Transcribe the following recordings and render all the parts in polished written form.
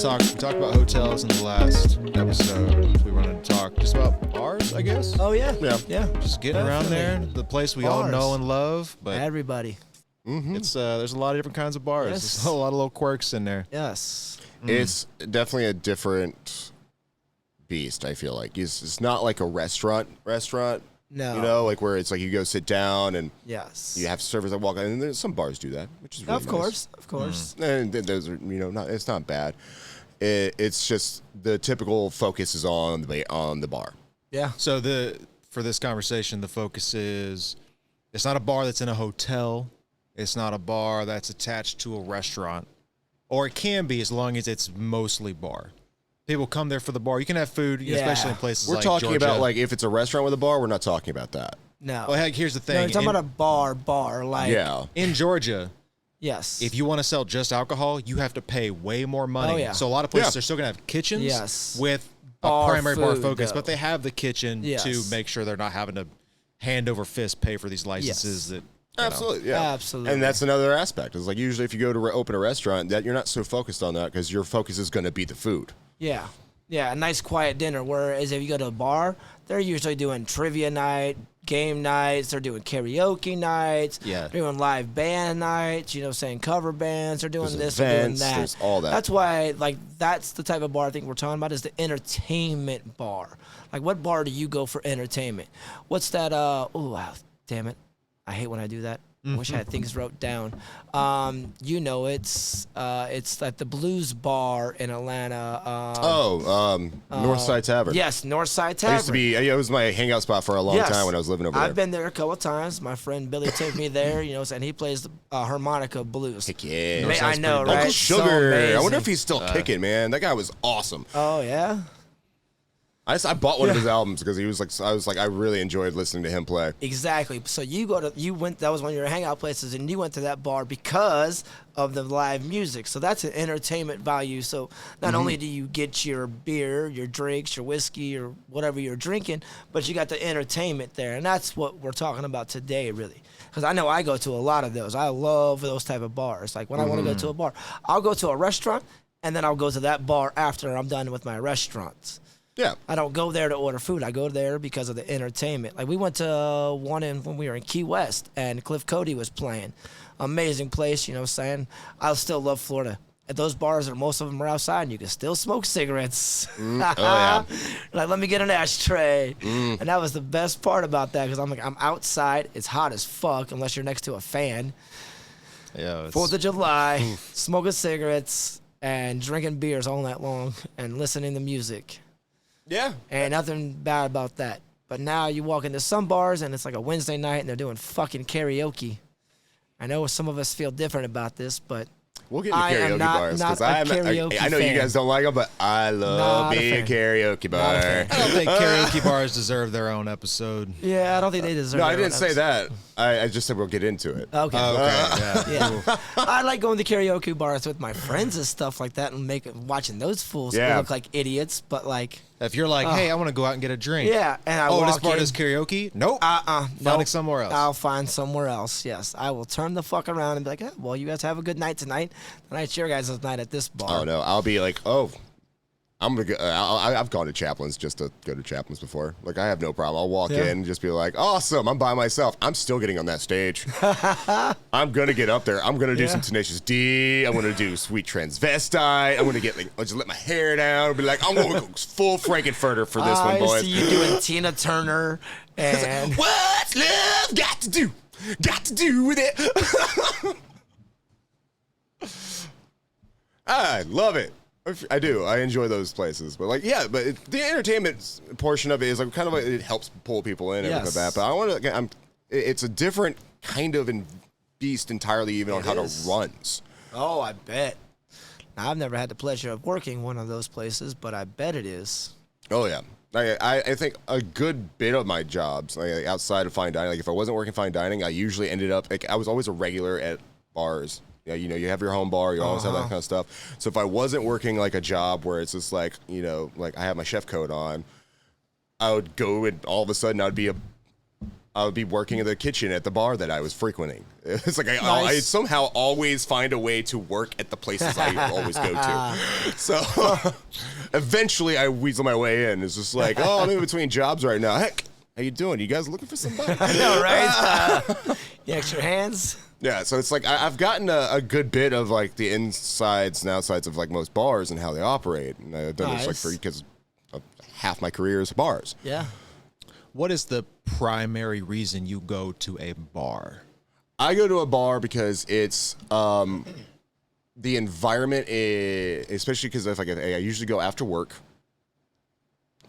to talk about hotels in the last episode. We wanted to talk just about bars, I guess. Oh, yeah. Yeah. Just getting around there, the place we all know and love. But everybody. it's there's a lot of different kinds of bars. Yes. There's a lot of little quirks in there. Yes. It's definitely a different beast, I feel like. It's not like a restaurant. No. You know, like where it's like you go sit down and Yes. you have servers that walk in. And there's some bars do that, which is really Of course. And those are, it's not bad. It's just the typical focus is on the bar. Yeah. So for this conversation, the focus is it's not a bar that's in a hotel. It's not a bar that's attached to a restaurant. Or it can be as long as it's mostly bar. People come there for the bar. You can have food, especially in places We're like talking Georgia. about like if it's a restaurant with a bar, we're not talking about that. No. Well, heck, here's the thing. No, you're talking about a bar. Like, Yeah. In Georgia, yes. if you want to sell just alcohol, you have to pay way more money. Oh, yeah. So a lot of places are still going to have kitchens with Bar a primary bar food, focus, though. but they have the kitchen to make sure they're not having to hand over fist pay for these licenses that Absolutely, yeah. Absolutely. And that's another aspect. It's like usually if you go to open a restaurant, that you're not so focused on that because your focus is going to be the food. Yeah. Yeah, a nice quiet dinner. Whereas if you go to a bar, they're usually doing trivia night, game nights, they're doing karaoke nights, they're doing live band nights, saying cover bands, they're doing There's this, events, they're doing that. there's all that. That's why, that's the type of bar I think we're talking about is the entertainment bar. Like, what bar do you go for entertainment? What's that, damn it. I hate when I do that. I wish I had things wrote down. It's like the Blues Bar in Atlanta. Northside Tavern. Yes, Northside Tavern. It was my hangout spot for a long time when I was living over there. I've been there a couple of times. My friend Billy took me there, and he plays the harmonica blues. Heck yeah. I know, right? Uncle Sugar. So I wonder if he's still kicking, man. That guy was awesome. Oh, yeah? I bought one of his albums because I really enjoyed listening to him play. Exactly. So that was one of your hangout places, and you went to that bar because of the live music. So that's an entertainment value. So not only do you get your beer, your drinks, your whiskey, or whatever you're drinking, but you got the entertainment there. And that's what we're talking about today, really. Because I know I go to a lot of those. I love those type of bars. Like when I want to go to a bar, I'll go to a restaurant, and then I'll go to that bar after I'm done with my restaurants. Yeah. I don't go there to order food. I go there because of the entertainment. Like we went to one when we were in Key West and Cliff Cody was playing. Amazing place, you know what I'm saying? I still love Florida. At those bars, most of them are outside and you can still smoke cigarettes. Oh, yeah. Like, let me get an ashtray. And that was the best part about that because I'm outside. It's hot as fuck unless you're next to a fan. Yeah. 4th of July, smoking cigarettes and drinking beers all night long and listening to music. Yeah. Ain't nothing bad about that. But now you walk into some bars and it's like a Wednesday night and they're doing fucking karaoke. I know some of us feel different about this, but we'll get into karaoke bars because I know you guys don't like them, but I love being a karaoke bar. I don't think karaoke bars deserve their own episode. Yeah, I don't think they deserve. No, I didn't say that. I just said we'll get into it. Okay. Yeah. I like going to karaoke bars with my friends and stuff like that and watching those fools look like idiots, but like. If you're like, hey, I want to go out and get a drink. Yeah, and I walk this bar in. does karaoke? Nope. Nope. Somewhere else. I'll find somewhere else. Yes, I will turn the fuck around and be like, well, you guys have a good night tonight. Tonight's your guys' night at this bar. Oh no, I'll be like, I'm gonna go. I've gone to Chaplin's just to go to Chaplin's before. Like I have no problem. I'll walk in and just be like, awesome. I'm by myself. I'm still getting on that stage. I'm gonna get up there. I'm gonna do some Tenacious D. I'm gonna do Sweet Transvestite. I'm gonna I'll just let my hair down. I'll be like, I'm gonna go full Frankenfurter for this one, boys. I see you doing Tina Turner and what's love got to do? Got to do with it. I love it. I do. I enjoy those places. But the entertainment portion of it is like kind of like it helps pull people in and everything like that. But I want to. It's a different kind of beast entirely, even on how it runs. Oh, I bet. Now, I've never had the pleasure of working one of those places, but I bet it is. Oh yeah. I think a good bit of my jobs, like outside of fine dining, like if I wasn't working fine dining, I usually ended up I was always a regular at bars. Yeah, you have your home bar, you always have that kind of stuff. So if I wasn't working like a job where it's just like, like I have my chef coat on, I would go and all of a sudden I'd be I would be working in the kitchen at the bar that I was frequenting. It's like I Nice. somehow always find a way to work at the places I always go to. So eventually I weasel my way in. It's just like, oh, I'm in between jobs right now. Heck, how you doing? You guys looking for somebody? I know, right? You extra hands. Yeah, so it's like I've gotten a good bit of like the insides and outsides of like most bars and how they operate. And I've done this like Nice. because half my career is bars. Yeah. What is the primary reason you go to a bar? I go to a bar because it's the environment, especially because if I usually go after work,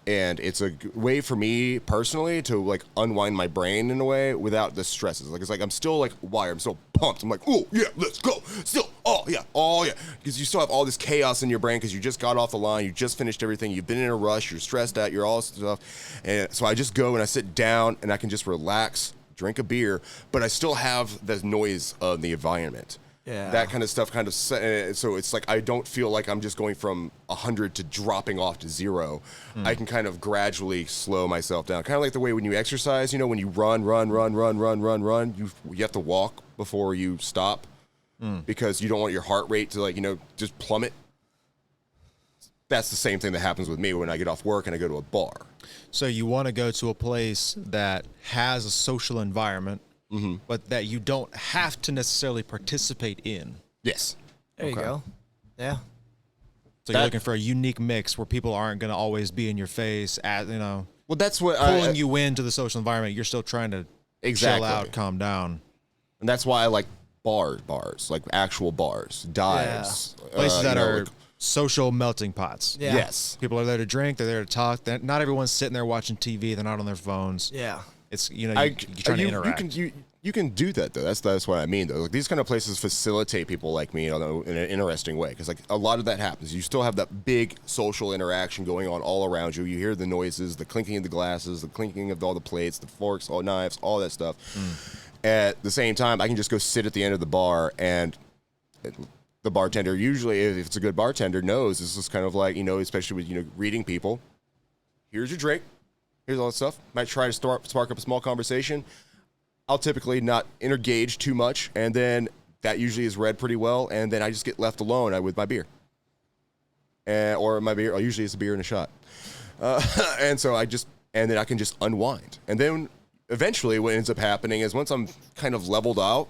and it's a way for me personally to like unwind my brain in a way without the stresses. Like it's like I'm still like wired, I'm still pumped. I'm like, oh yeah, let's go. Still, oh yeah, because you still have all this chaos in your brain because you just got off the line, you just finished everything, you've been in a rush, you're stressed out, you're all stuff, and so I just go and I sit down and I can just relax, drink a beer, but I still have the noise of the environment. Yeah. That kind of stuff so it's like I don't feel like I'm just going from 100 to dropping off to 0. I can kind of gradually slow myself down. Kind of like the way when you exercise, when you run, you have to walk before you stop because you don't want your heart rate to like, just plummet. That's the same thing that happens with me when I get off work and I go to a bar. So you want to go to a place that has a social environment, but that you don't have to necessarily participate in. Yes. There you go. Yeah. So you're looking for a unique mix where people aren't going to always be in your face, Well, that's what pulling you into the social environment. You're still trying to chill out, calm down. And that's why I like bars, like actual bars, dives. Places that are like, social melting pots. Yeah. Yes. People are there to drink. They're there to talk. Not everyone's sitting there watching TV. They're not on their phones. Yeah. It's you're trying to interact. You can do that though. That's what I mean though. Like these kind of places facilitate people like me in an interesting way because like a lot of that happens. You still have that big social interaction going on all around you. You hear the noises, the clinking of the glasses, the clinking of all the plates, the forks, all knives, all that stuff. At the same time, I can just go sit at the end of the bar and the bartender usually, if it's a good bartender, knows this is kind of like especially with reading people. Here's your drink. Here's all that stuff. Might try to spark up a small conversation. I'll typically not engage too much, and then that usually is read pretty well, and then I just get left alone with my beer. Or usually it's a beer and a shot. And then I can just unwind. And then eventually what ends up happening is once I'm kind of leveled out,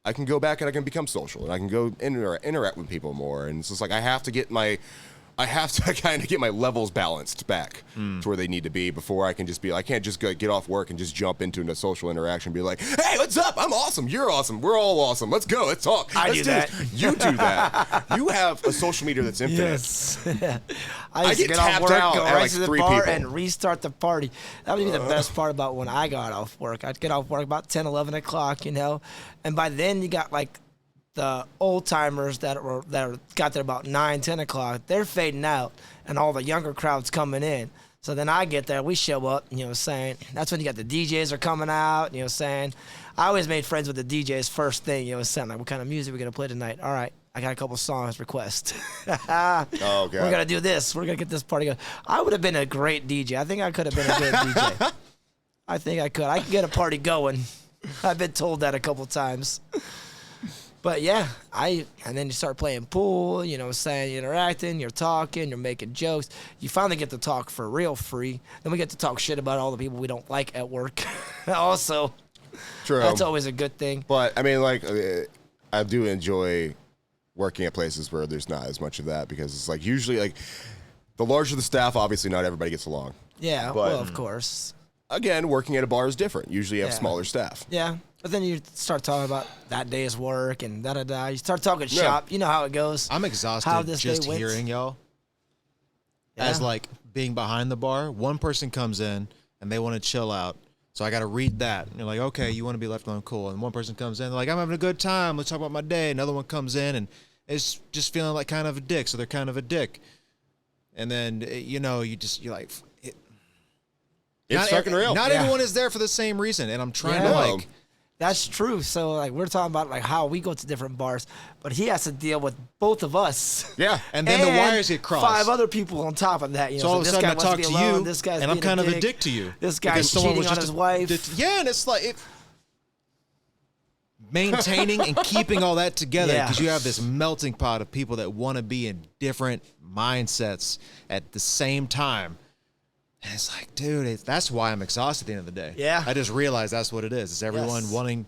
I can go back and I can become social, and I can go interact with people more. And it's just like I have to kind of get my levels balanced back to where they need to be before I can just be. I can't just get off work and just jump into a social interaction and be like, "Hey, what's up? I'm awesome. You're awesome. We're all awesome. Let's go. Let's talk." I do that. You do that. You have a social meter that's infinite. Yes. I used get to get off tapped work, out go at right like to the 3 bar, people. and restart the party. That would be the best part about when I got off work. I'd get off work about 10, 11 o'clock, and by then you got like the old timers that got there about 9, 10 o'clock. They're fading out, and all the younger crowds coming in. So then I get there, we show up, saying that's when you got the DJs are coming out, saying I always made friends with the DJs first thing, saying like what kind of music we're gonna play tonight. All right, I got a couple songs request. Oh, God. We're gonna do this. We're gonna get this party going. I would have been a great DJ. I think I could have been a good DJ. I think I could. I could get a party going. I've been told that a couple times. But yeah, and then you start playing pool, saying you're interacting, you're talking, you're making jokes. You finally get to talk for real free. Then we get to talk shit about all the people we don't like at work. Also, True. that's always a good thing. But I mean, like, I do enjoy working at places where there's not as much of that because it's like usually like the larger the staff, obviously not everybody gets along. Yeah, But- well, of course. Again, working at a bar is different. Usually you have Yeah. smaller staff. Yeah, but then you start talking about that day's work and da-da-da. You start talking shop. You know how it goes. I'm How exhausted this just day went. hearing y'all. Yeah. As like being behind the bar, one person comes in and they want to chill out. So I got to read that. And you're like, okay, you want to be left alone, cool. And one person comes in, they're like, I'm having a good time. Let's talk about my day. Another one comes in and is just feeling like kind of a dick. So they're kind of a dick. And then, you're like, It's fucking real. Not Yeah. everyone is there for the same reason. And I'm trying Yeah. to No. like That's true. So like we're talking about like how we go to different bars, but he has to deal with both of us. Yeah. And then the wires get crossed. 5 other people on top of that. You know, So all of a this sudden guy I wants to talk be to alone, you, this guy's and I'm being kind of a dick. dick to you. This guy's because someone cheating was on just his wife. Yeah, and it's like maintaining and keeping all that together Yeah. because you have this melting pot of people that want to be in different mindsets at the same time. And it's like, dude, that's why I'm exhausted at the end of the day. Yeah. I just realized that's what it is. It's everyone Yes. wanting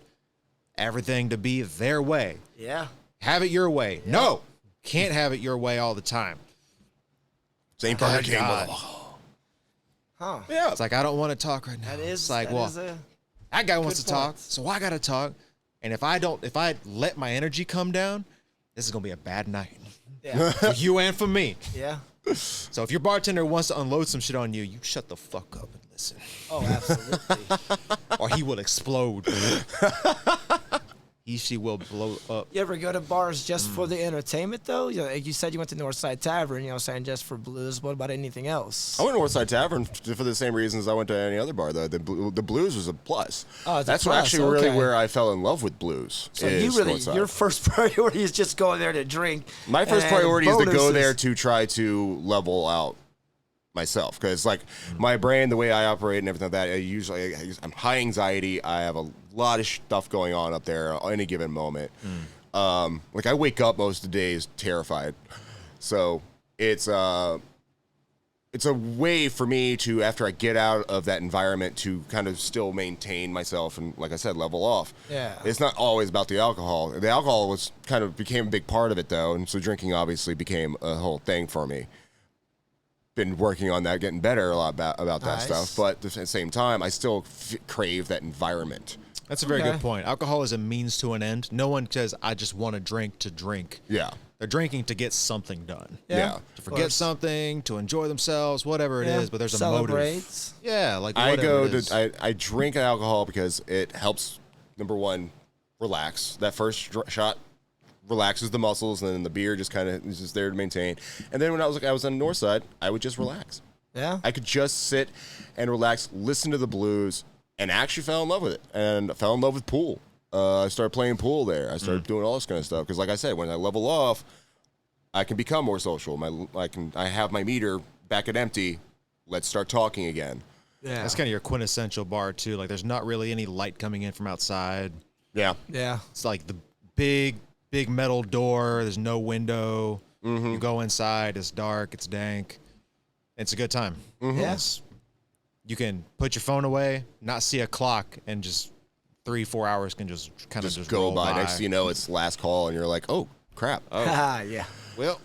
everything to be their way. Yeah. Have it your way. No, can't have it your way all the time. Same part came God. with. Huh. Yeah. It's like, I don't want to talk right now. That is it's like, that well, is a that guy wants good to talk, point. so I got to talk. And if I let my energy come down, this is going to be a bad night yeah. for you and for me. Yeah. So if your bartender wants to unload some shit on you, you shut the fuck up and listen, Oh, absolutely. or he will explode. She will blow up. You ever go to bars just for the entertainment, though? You know, like you said you went to Northside Tavern, you know, saying just for blues. What about anything else? I went to Northside Tavern for the same reasons I went to any other bar. The blues was a plus. Oh, it's a That's plus, actually really okay. where I fell in love with blues. So is you really, Northside. your first priority is just going there to drink. My first and priority is to go bonuses. there to try to level out myself, because like my brain, the way I operate and everything like that, I'm high anxiety. I have a lot of stuff going on up there at any given moment. Like I wake up most of the days terrified, so it's a way for me to, after I get out of that environment, to kind of still maintain myself and, like I said, level off. Yeah. It's not always about the alcohol. The alcohol became a big part of it though, and so drinking obviously became a whole thing for me. Been working on that, getting better a lot about that Nice. stuff, but at the same time, I still crave that environment. That's a very Okay. good point. Alcohol is a means to an end. No one says, I just want to drink to drink. Yeah. They're drinking to get something done. Yeah. To forget something, to enjoy themselves, whatever it is, but there's a motive. Celebrates. Yeah, like I whatever go it is. to I drink alcohol because it helps, number one, relax. That first shot relaxes the muscles, and then the beer just kind of is just there to maintain. And then when I was on the north side, I would just relax. Yeah. I could just sit and relax, listen to the blues, and actually fell in love with it. And I fell in love with pool. I started playing pool there. I started doing all this kind of stuff because, like I said, when I level off, I can become more social. I have my meter back at empty. Let's start talking again. Yeah. That's kind of your quintessential bar too. Like there's not really any light coming in from outside. Yeah. Yeah. It's like the big metal door. There's no window. You go inside. It's dark. It's dank. It's a good time. Yes. You can put your phone away, not see a clock, and just 3-4 hours can just kind of Just go by. Next thing you know, it's last call, and you're like, oh, crap. Oh, Ah, yeah. Well,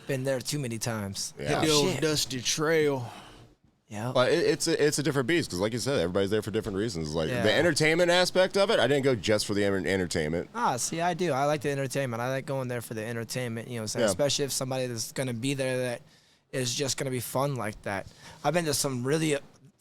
Been there too many times. Yeah. hit the old Shit. dusty trail. Yeah. But it's a different beast because, like you said, everybody's there for different reasons. Like Yeah. the entertainment aspect of it, I didn't go just for the entertainment. Ah, see, I do. I like the entertainment. I like going there for the entertainment, you know what I'm saying? Yeah. Especially if somebody that's going to be there that is just going to be fun like that. I've been to some really,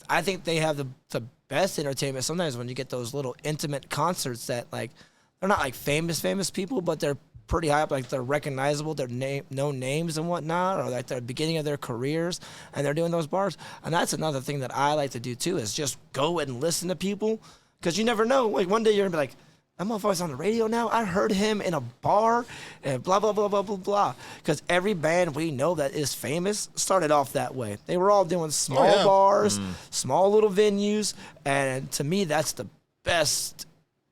I think they have the best entertainment sometimes when you get those little intimate concerts that, like, they're not like famous people, but they're pretty high up, like they're recognizable, they're known names and whatnot, or like the beginning of their careers, and they're doing those bars. And that's another thing that I like to do too, is just go and listen to people, because you never know. Like one day you're gonna be like, that motherfucker's on the radio now. I heard him in a bar, and blah blah blah blah blah blah. Because every band we know that is famous started off that way. They were all doing small yeah. bars, small little venues, and to me that's the best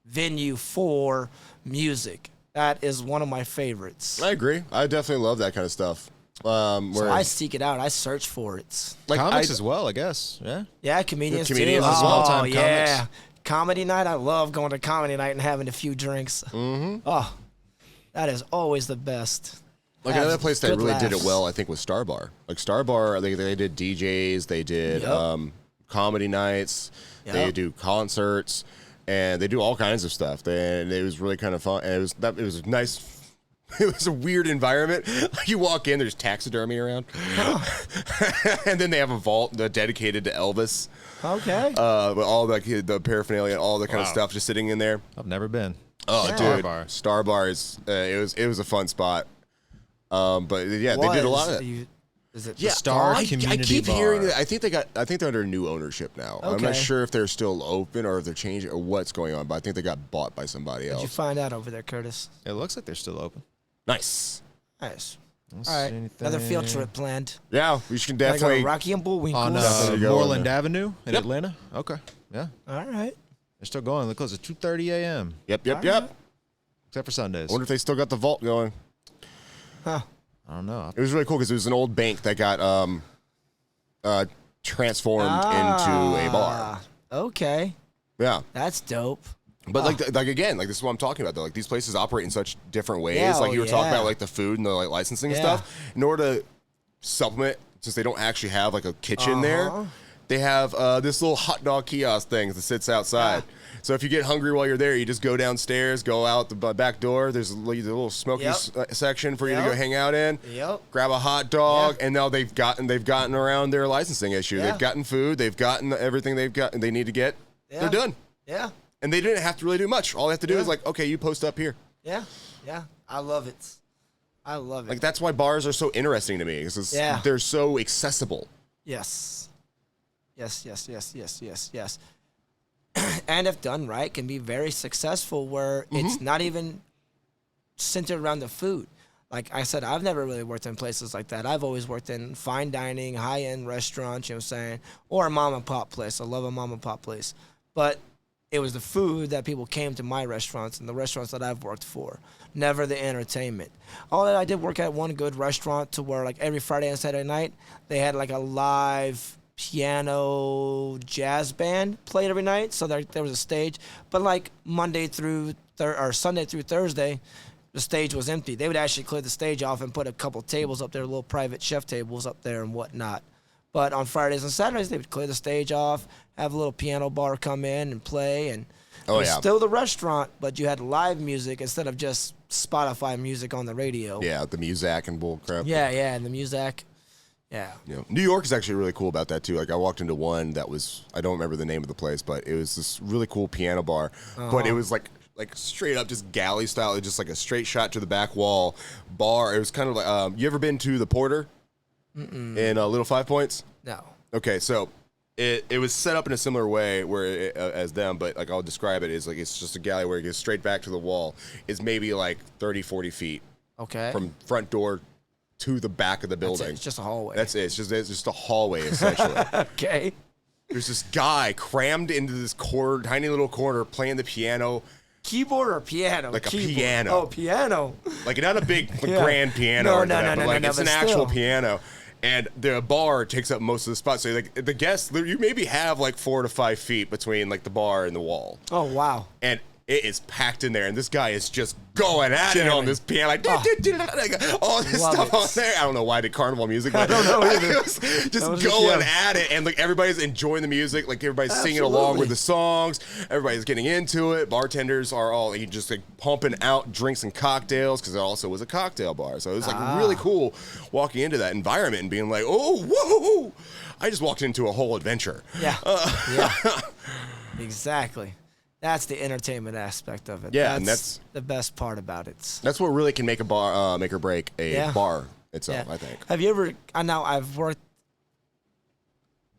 venue for music. That is one of my favorites. I agree. I definitely love that kind of stuff. So Where I seek it out. I search for it. like Comics I, as well, I guess. Yeah. Yeah, comedians, comedians too. as well. Oh, Time yeah. comics. Comedy night. I love going to comedy night and having a few drinks. Mm-hmm. Oh, that is always the best. like Have another place that good really did it laughs. well, I think, was Star Bar. Like Star Bar, they did DJs, they did Yep. comedy nights, they Yep. do concerts, and they do all kinds of stuff. And it was really kind of fun. And it was nice. It was a weird environment. You walk in, there's taxidermy around, and then they have a vault dedicated to Elvis. Okay. With all the paraphernalia, all the kind of stuff just sitting in there. I've never been. Oh, Yeah. dude, Bar. Star Bar is it was a fun spot. But yeah, they did a lot of it. Is it Yeah, Star I Community keep Bar. hearing that. I think they're under new ownership now. I'm not Okay. sure if they're still open or if they're changing or what's going on, but I think they got bought by somebody What'd else. you find out over there, Curtis? It looks like they're still open. Nice. Nice. Don't All right, see another field anything. trip planned. Yeah, we should Gotta go definitely. to Rocky and Bullwinkle. On Definitely go Moreland there. Avenue in Yep. Atlanta. Okay, yeah, All right. they're still going. They close at 2:30 a.m. Yep. All right. except for Sundays. I wonder if they still got the vault going. Huh. I don't know. It was really cool because it was an old bank that got transformed into a bar. Okay. Yeah. That's dope. But like again, like this is what I'm talking about though. Like these places operate in such different ways. Yeah, Like you were talking yeah. about like the food and the like licensing and Yeah. stuff. In order to supplement, since they don't actually have like a kitchen there, Uh-huh. they have this little hot dog kiosk thing that sits outside. So if you get hungry while you're there, you just go downstairs, go out the back door. There's a little smoky Yep. section for you to Yep. go hang out in. Yep. Grab a hot dog, Yeah. and now they've gotten around their licensing issue. Yeah. They've gotten food. They've gotten everything they need to get. Yeah. They're done. Yeah. And they didn't have to really do much. All they have to do Yeah. is like, okay, you post up here. Yeah. Yeah. I love it. I love it. Like that's why bars are so interesting to me. Because Yeah. they're so accessible. Yes. Yes. And if done right, can be very successful where it's not even centered around the food. Like I said, I've never really worked in places like that. I've always worked in fine dining, high-end restaurants, you know what I'm saying, or a mom and pop place. I love a mom and pop place. But it was the food that people came to my restaurants and the restaurants that I've worked for, never the entertainment. Although I did work at one good restaurant to where like every Friday and Saturday night, they had like a live piano jazz band played every night. So there was a stage. But like Monday through or Sunday through Thursday, the stage was empty. They would actually clear the stage off and put a couple tables up there, little private chef tables up there and whatnot. But on Fridays and Saturdays, they would clear the stage off, have a little piano bar come in and play, and it was still the restaurant, but you had live music instead of just Spotify music on the radio. Yeah, the Muzak and bull crap. Yeah, and the music. Yeah. Yeah. New York is actually really cool about that too. Like I walked into one that was, I don't remember the name of the place, but it was this really cool piano bar. But it was like straight up just galley style, just like a straight shot to the back wall bar. It was kind of like, you ever been to the Porter in Little 5 Points? No. Okay, so it was set up in a similar way where as them, but like I'll describe it as like it's just a galley where it goes straight back to the wall. It's maybe like 30, 40 feet Okay. from front door to the back of the That's it. building. It's just a hallway. That's it. It's just a hallway essentially. okay. There's this guy crammed into this tiny little corner playing the piano, Keyboard or piano? Like a Keyboard. piano. Oh, piano. like not a big Yeah. grand piano, No, or no, that, no, but no, like no, it's but an actual still. piano. And the bar takes up most of the spot. So like the guests, you maybe have like 4 to 5 feet between like the bar and the wall. Oh, wow. And it is packed in there, and this guy is just going at it on Jamming. this piano, like all this Love stuff it. on there. I don't know why I did carnival music, but I don't know either. it was just That was going just, at it, and like everybody's enjoying the music, like everybody's singing along Absolutely. with the songs, everybody's getting into it. Bartenders are all just like pumping out drinks and cocktails because it also was a cocktail bar, so it was like really cool walking into that environment and being like, oh, whoa! I just walked into a whole adventure. Yeah. Yeah. Exactly. That's the entertainment aspect of it. Yeah, and that's the best part about it. That's what really can make a bar, make or break a Yeah. bar itself. Yeah. I think. Have you ever? I know I've worked.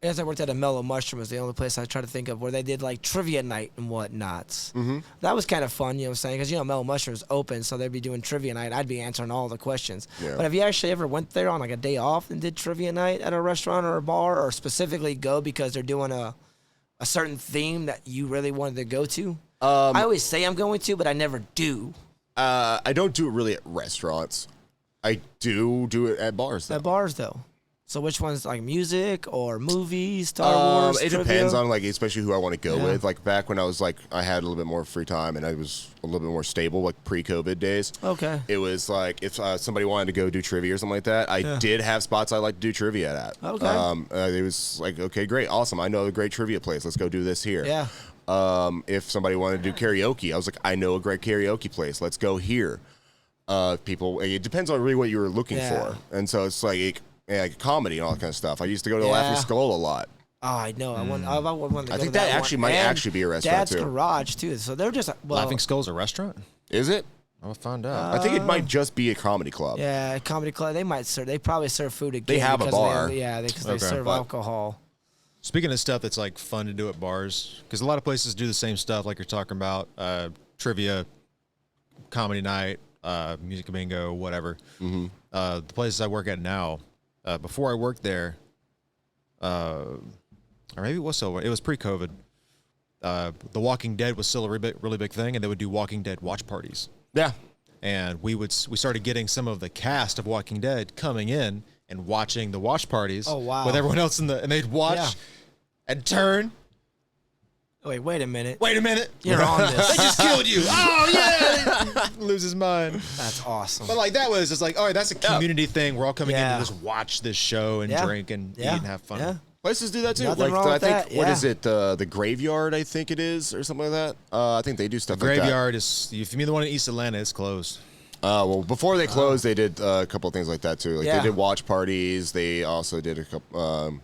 As I worked at a Mellow Mushroom, was the only place I try to think of where they did like trivia night and whatnot. Mm-hmm. That was kind of fun, you know what I'm saying? Because, Mellow Mushroom's open, so they'd be doing trivia night. I'd be answering all the questions. Yeah. But have you actually ever went there on like a day off and did trivia night at a restaurant or a bar, or specifically go because they're doing a certain theme that you really wanted to go to? I always say I'm going to, but I never do. I don't do it really at restaurants. I do it at bars. Though. At bars, though. So which one's like music or movies, Star Wars? It trivia? depends on like especially who I want to go Yeah. with. Like back when I was like I had a little bit more free time and I was a little bit more stable, like pre-COVID days. Okay. It was like if somebody wanted to go do trivia or something like that, I did have spots I like to do trivia at. Okay. It was like okay, great, awesome. I know a great trivia place. Let's go do this here. Yeah. If somebody wanted to do karaoke, I was like, I know a great karaoke place. Let's go here. People, it depends on really what you were looking Yeah. for, and so it's like comedy and all that kind of stuff. I used to go to the Laughing Yeah. Skull a lot. Oh, I know. I want to go I think to that one. actually might And actually be a restaurant Dad's too. Garage too. So they're just Laughing Skull's a restaurant. Is it? I'll find out. I think it might just be a comedy club. Yeah, a comedy club. They probably serve food again. They have a because bar. Because they Okay. serve But- alcohol. Speaking of stuff that's like fun to do at bars, because a lot of places do the same stuff, like you're talking about, trivia, comedy night, music bingo, whatever. Mm-hmm. The places I work at now, before I worked there, or maybe it was so. It was pre-COVID. The Walking Dead was still a really big thing, and they would do Walking Dead watch parties. Yeah. And we started getting some of the cast of Walking Dead coming in and watching the watch parties. Oh, wow. With everyone else and they'd watch Yeah. and turn. Wait a minute. Wait a minute. You're on this. They just killed you. Oh yeah. Lose his mind. That's awesome. But like that was just like, all right, that's a community thing. We're all coming in Yeah. to just watch this show and Yeah. drink and eat Yeah. and have fun. Yeah. Places do that too. Nothing like wrong I with think that, what yeah. is it? The Graveyard, I think it is, or something like that. I think they do stuff like that. Graveyard is, if you mean the one in East Atlanta, it's closed. Well, before they closed, they did a couple of things like that too. Like Yeah. they did watch parties. They also did a couple.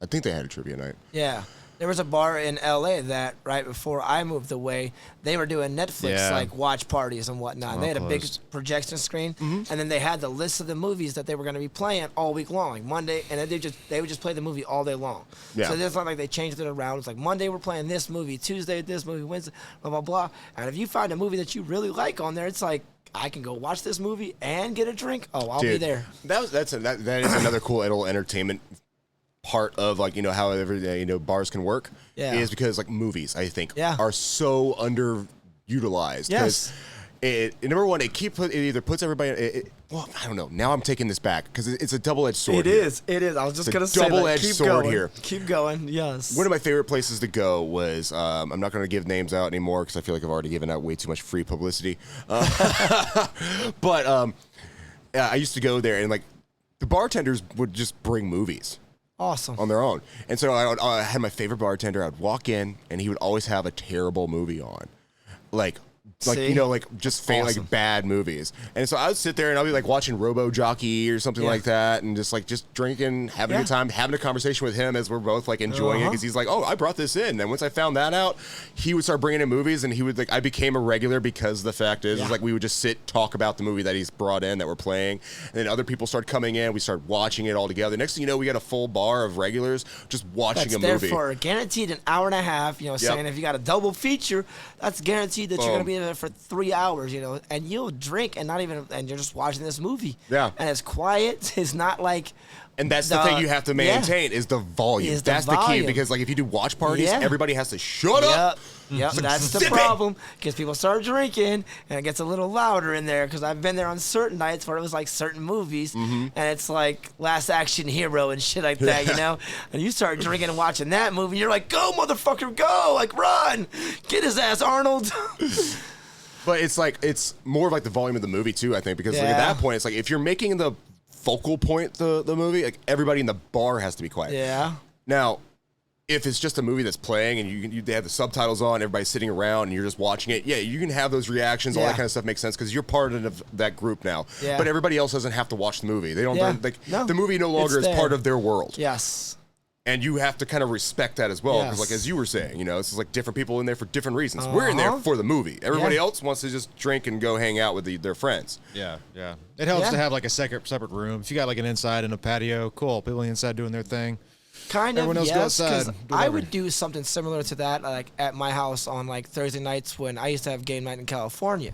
I think they had a trivia night. Yeah. There was a bar in LA that right before I moved away, they were doing Netflix Yeah. like watch parties and whatnot. And they had a big closed. projection screen, and then they had the list of the movies that they were going to be playing all week long, like Monday, and then they would just play the movie all day long. Yeah. So it's not like they changed it around. It's like Monday we're playing this movie, Tuesday this movie, Wednesday, blah blah blah. And if you find a movie that you really like on there, it's like I can go watch this movie and get a drink. Oh, I'll be Dude, there. That is another cool little entertainment part of like how every bars can work. Yeah. Is because like movies I think Yeah. are so underutilized. Yes. Number one, it either puts everybody. Well, I don't know. Now I'm taking this back because it's a double-edged sword. It here. is. It is. I was just It's a gonna say that. double-edged Keep sword going. here. Keep going. Yes. One of my favorite places to go was, I'm not going to give names out anymore because I feel like I've already given out way too much free publicity. But I used to go there and like the bartenders would just bring movies Awesome. on their own. And so I had my favorite bartender. I'd walk in and he would always have a terrible movie on. Like See? Just Awesome. like bad movies. And so I would sit there and I'll be like watching Robo Jockey or something Yeah. like that, and just drinking, having a Yeah. good time, having a conversation with him as we're both like enjoying it because he's like, oh, I brought this in. And once I found that out, he would start bringing in movies, and he would I became a regular because the fact is Yeah. we would just sit, talk about the movie that he's brought in that we're playing, and then other people started coming in. We started watching it all together. Next thing you know, we got a full bar of regulars just watching That's a there movie. for guaranteed an hour and a half. Saying if you got a double feature, that's guaranteed that you're Boom. gonna be there for 3 hours. And you'll drink and you're just watching this movie. Yeah. And it's quiet. It's not like. And that's the thing you have to maintain is the volume. Is the That's the key volume. because if you do watch parties, Yeah. everybody has to shut up. Yep, that's the Zip it. problem because people start drinking and it gets a little louder in there because I've been there on certain nights where it was like certain movies and it's like Last Action Hero and shit like that, and you start drinking and watching that movie and you're like, go motherfucker, go, like run, get his ass Arnold. But it's more of like the volume of the movie too, I think, because at Yeah. that point it's like if you're making the focal point the movie, like everybody in the bar has to be quiet. Yeah. Now, if it's just a movie that's playing and they have the subtitles on, everybody's sitting around and you're just watching it, yeah, you can have those reactions, all that Yeah. kind of stuff makes sense because you're part of that group now. Yeah. But everybody else doesn't have to watch the movie. They don't Yeah. No. the movie no longer It's is part there. of their world. Yes. And you have to kind of respect that as well, because Yes. like as you were saying, this is like different people in there for different reasons. We're in there for the movie. Everybody Yeah. else wants to just drink and go hang out with their friends. Yeah. It helps Yeah. to have like a separate room. If you got like an inside and a patio, cool. People on the inside doing their thing. Kind of, Everyone else go yes, because outside, do I whatever. would do something similar to that, like at my house on like Thursday nights when I used to have game night in California.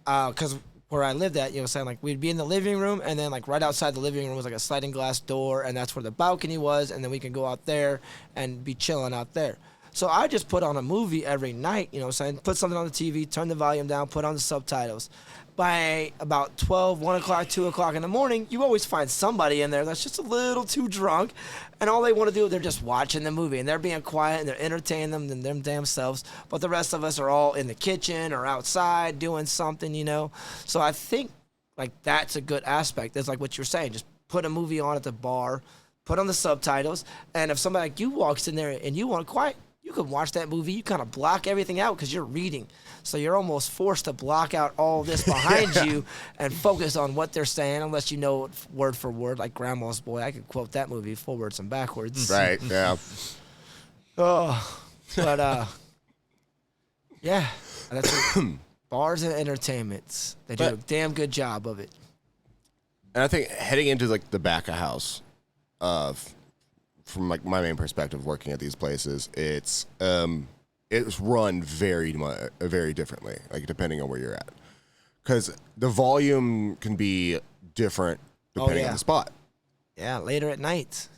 Because where I lived at, saying like we'd be in the living room, and then like right outside the living room was like a sliding glass door, and that's where the balcony was, and then we can go out there and be chilling out there. So I just put on a movie every night, saying put something on the TV, turn the volume down, put on the subtitles. By about 12, 1 o'clock, 2 o'clock in the morning, you always find somebody in there that's just a little too drunk, and all they want to do, they're just watching the movie, and they're being quiet, and they're entertaining them damn selves, but the rest of us are all in the kitchen or outside doing something, So I think, like, that's a good aspect. It's like what you're saying, just put a movie on at the bar, put on the subtitles, and if somebody like you walks in there and you want quiet, you can watch that movie. You kind of block everything out because you're reading. So you're almost forced to block out all this behind you and focus on what they're saying, unless you know it word for word, like Grandma's Boy. I could quote that movie forwards and backwards. Right, yeah. Oh, but yeah, that's Bars and entertainments. They do a damn good job of it. And I think heading into like the back of house, from like my main perspective, working at these places, it's run very differently, like depending on where you're at, because the volume can be different depending on the spot. Yeah, later at night.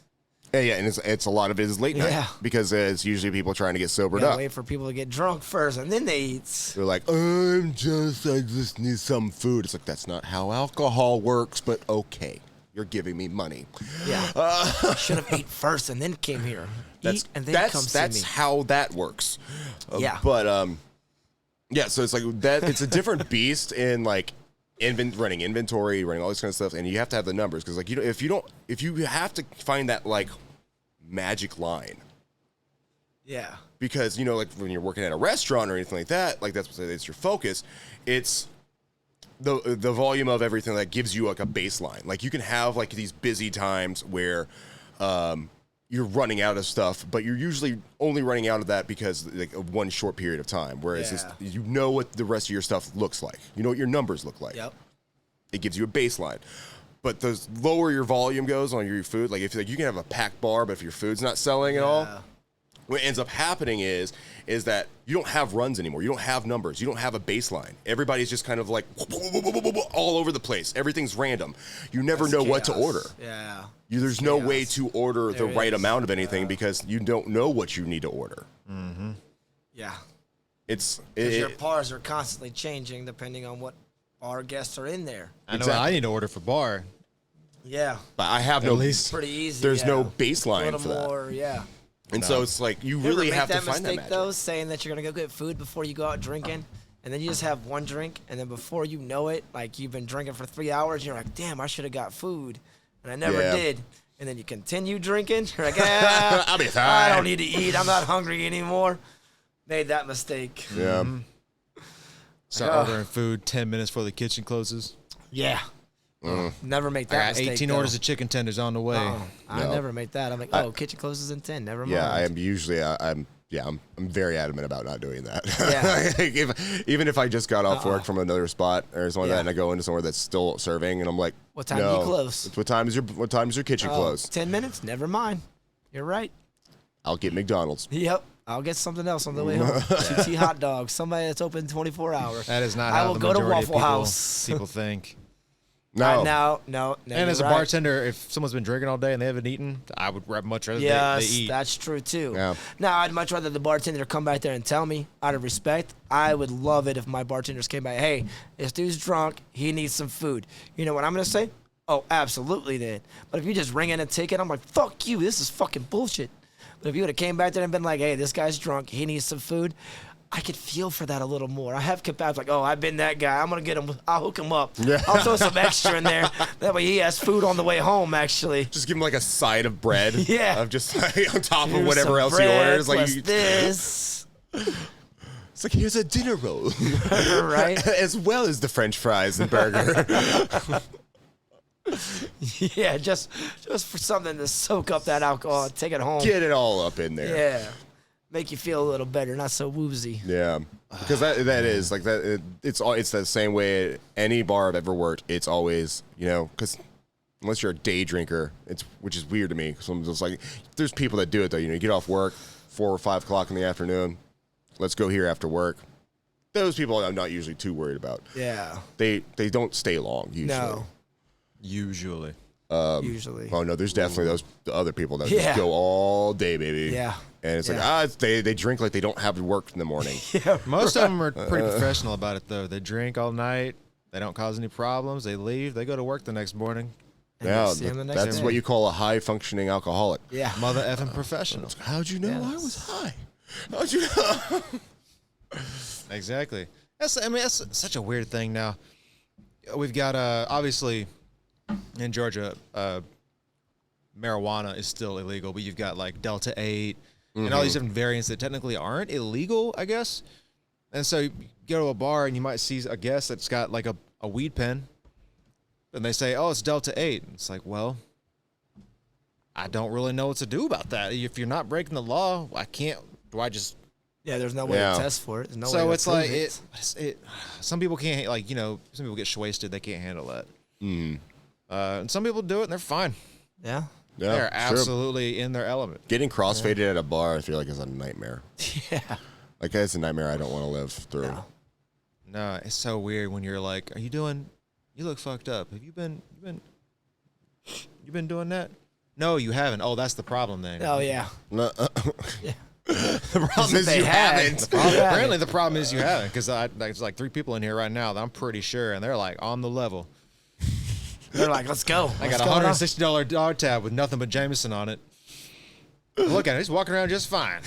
Yeah, and it's a lot of it is late night because it's usually people trying to get sobered up. Wait for people to get drunk first, and then they eat. They're like, I just need some food. It's like, that's not how alcohol works, but okay, you're giving me money. Yeah, should have ate first and then came here. Eat and then come see me. That's how that works. Yeah, but yeah. So it's like that. It's a different beast in like running inventory, running all this kind of stuff, and you have to have the numbers because like if you have to find that like magic line. Yeah. Because like when you're working at a restaurant or anything like that, like it's your focus. It's the volume of everything that gives you like a baseline. Like you can have like these busy times where you're running out of stuff, but you're usually only running out of that because like of one short period of time. Whereas you know what the rest of your stuff looks like. You know what your numbers look like. Yep. It gives you a baseline. But the lower your volume goes on your food, like if like you can have a packed bar, but if your food's not selling at all, what ends up happening is that you don't have runs anymore. You don't have numbers. You don't have a baseline. Everybody's just kind of like all over the place. Everything's random. You never know what to order. Yeah. There's no way to order the right amount of anything because you don't know what you need to order. Mm-hmm. Yeah. Because your bars are constantly changing depending on what bar guests are in there. I know I need to order for bar. Yeah. But I have It's pretty easy. There's no baseline for that. More, yeah. And so it's like you really have to find that mistake, magic. though, saying that you're gonna go get food before you go out drinking, and then you just have one drink, and then before you know it, like you've been drinking for 3 hours, you're like, damn, I should have got food, and I never did. And then you continue drinking. You're like, I'll be fine. I don't need to eat. I'm not hungry anymore. Made that mistake. Yeah. Start ordering food 10 minutes before the kitchen closes. Yeah. Never make that I got mistake. 18 orders of chicken tenders on the way. I never make that. I'm like, kitchen closes in 10. Never mind. Yeah, I am usually I'm very adamant about not doing that. Yeah. Like even if I just got off work from another spot or something like that, and I go into somewhere that's still serving, and I'm like, what time do you close? What time is your kitchen closed? 10 minutes. Never mind. You're right. I'll get McDonald's. Yep. I'll get something else on the way home. 2T hot dogs. Somebody that's open 24 hours. That is not I how will the go to majority of Waffle House. people think. No. No. And as a bartender, if someone's been drinking all day and they haven't eaten, I would much rather they eat. That's true too. Yeah. Now, I'd much rather the bartender come back there and tell me out of respect. I would love it if my bartenders came back, hey, this dude's drunk. He needs some food. You know what I'm going to say? Oh, absolutely then. But if you just ring in a ticket, I'm like, fuck you. This is fucking bullshit. But if you would have came back there and been like, hey, this guy's drunk. He needs some food. I could feel for that a little more. I have compassion. Like, oh, I've been that guy. I'm going to get him. I'll hook him up. Yeah. I'll throw some extra in there. That way he has food on the way home, actually. Just give him like a side of bread. Yeah. Of just like on top Here's of whatever else he bread orders. Like plus this. It's like, here's a dinner roll. Right? As well as the French fries and burger. Yeah, just for something to soak up that alcohol and take it home. Get it all up in there. Yeah. Make you feel a little better, not so woozy. Yeah, because that is like that. It's the same way at any bar I've ever worked. It's always because unless you're a day drinker, which is weird to me. So I'm just like, there's people that do it though. You get off work 4 or 5 o'clock in the afternoon. Let's go here after work. Those people I'm not usually too worried about. Yeah. They don't stay long usually. No. Usually. Usually. Oh no, there's definitely the other people that just go all day, baby. Yeah. And it's like they drink like they don't have to work in the morning. Yeah. Most of them are pretty professional about it though. They drink all night. They don't cause any problems. They leave. They go to work the next morning. Yeah, see 'em the next that's day. what you call a high functioning alcoholic. Yeah. Mother effing professional. How'd you know I Yes. was high? How'd you know? Exactly. That's such a weird thing now. We've got obviously in Georgia, marijuana is still illegal, but you've got like Delta 8 and all these different variants that technically aren't illegal, I guess. And so you go to a bar and you might see a guest that's got like a weed pen, and they say, "Oh, it's Delta 8." And it's like, well, I don't really know what to do about that. If you're not breaking the law, I can't. Do I just Yeah, there's no way Yeah. to test for it. There's no way So to it's prove like it. some people can't some people get wasted. They can't handle that. And some people do it and they're fine. Yeah. Yeah, They're it's true. absolutely in their element. Getting crossfaded at a bar, I feel like, is a nightmare. Yeah. Like, it's a nightmare I don't want to live through. No. No, it's so weird when you're like, "Are you doing? You look fucked up. Have you been doing that?" No, you haven't. Oh, that's the problem then. Oh yeah. No, The problem is They you had. haven't. Apparently, the problem is you haven't because there's like 3 people in here right now that I'm pretty sure, and they're like on the level. They're like, let's go. I got a $160 dog tab with nothing but Jameson on it. Look at it; he's walking around just fine.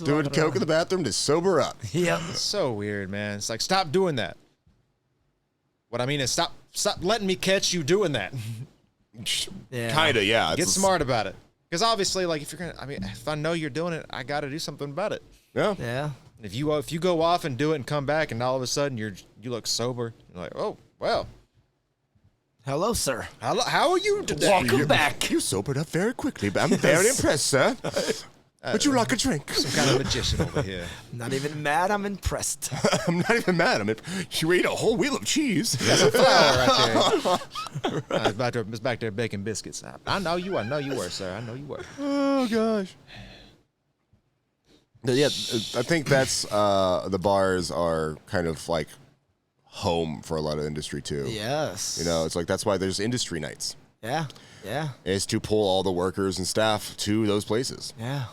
doing coke in the bathroom to sober up. Yep. It's so weird, man. It's like, stop doing that. What I mean is stop letting me catch you doing that. Yeah. Kinda, yeah. Get smart about it. Because obviously, like, if I know you're doing it, I got to do something about it. Yeah. Yeah. If you go off and do it and come back and all of a sudden you look sober, you're like, oh, well, Hello, sir. how are you today? Welcome back. You sobered up very quickly, but I'm very impressed, sir. Would you like a drink? Some kind of magician over here. Not even mad. I'm impressed. I'm not even mad. You ate a whole wheel of cheese. Flour right there. It's back there baking biscuits. I know you. I know you were, sir. I know you were. Oh, gosh. Yeah, I think that's the bars are kind of like home for a lot of industry too. Yes. You know, it's like that's why there's industry nights. Yeah. Yeah. Is to pull all the workers and staff to those places. Yeah.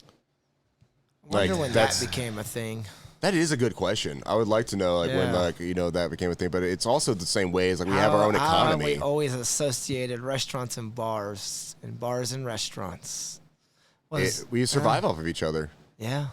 I wonder Like, when that's- that became a thing. That is a good question. I would like to know, like, when, Yeah. like, that became a thing. But it's also the same way as, like, we have our own How have economy. we always associated restaurants and bars and restaurants. We survive off of each other. Yeah.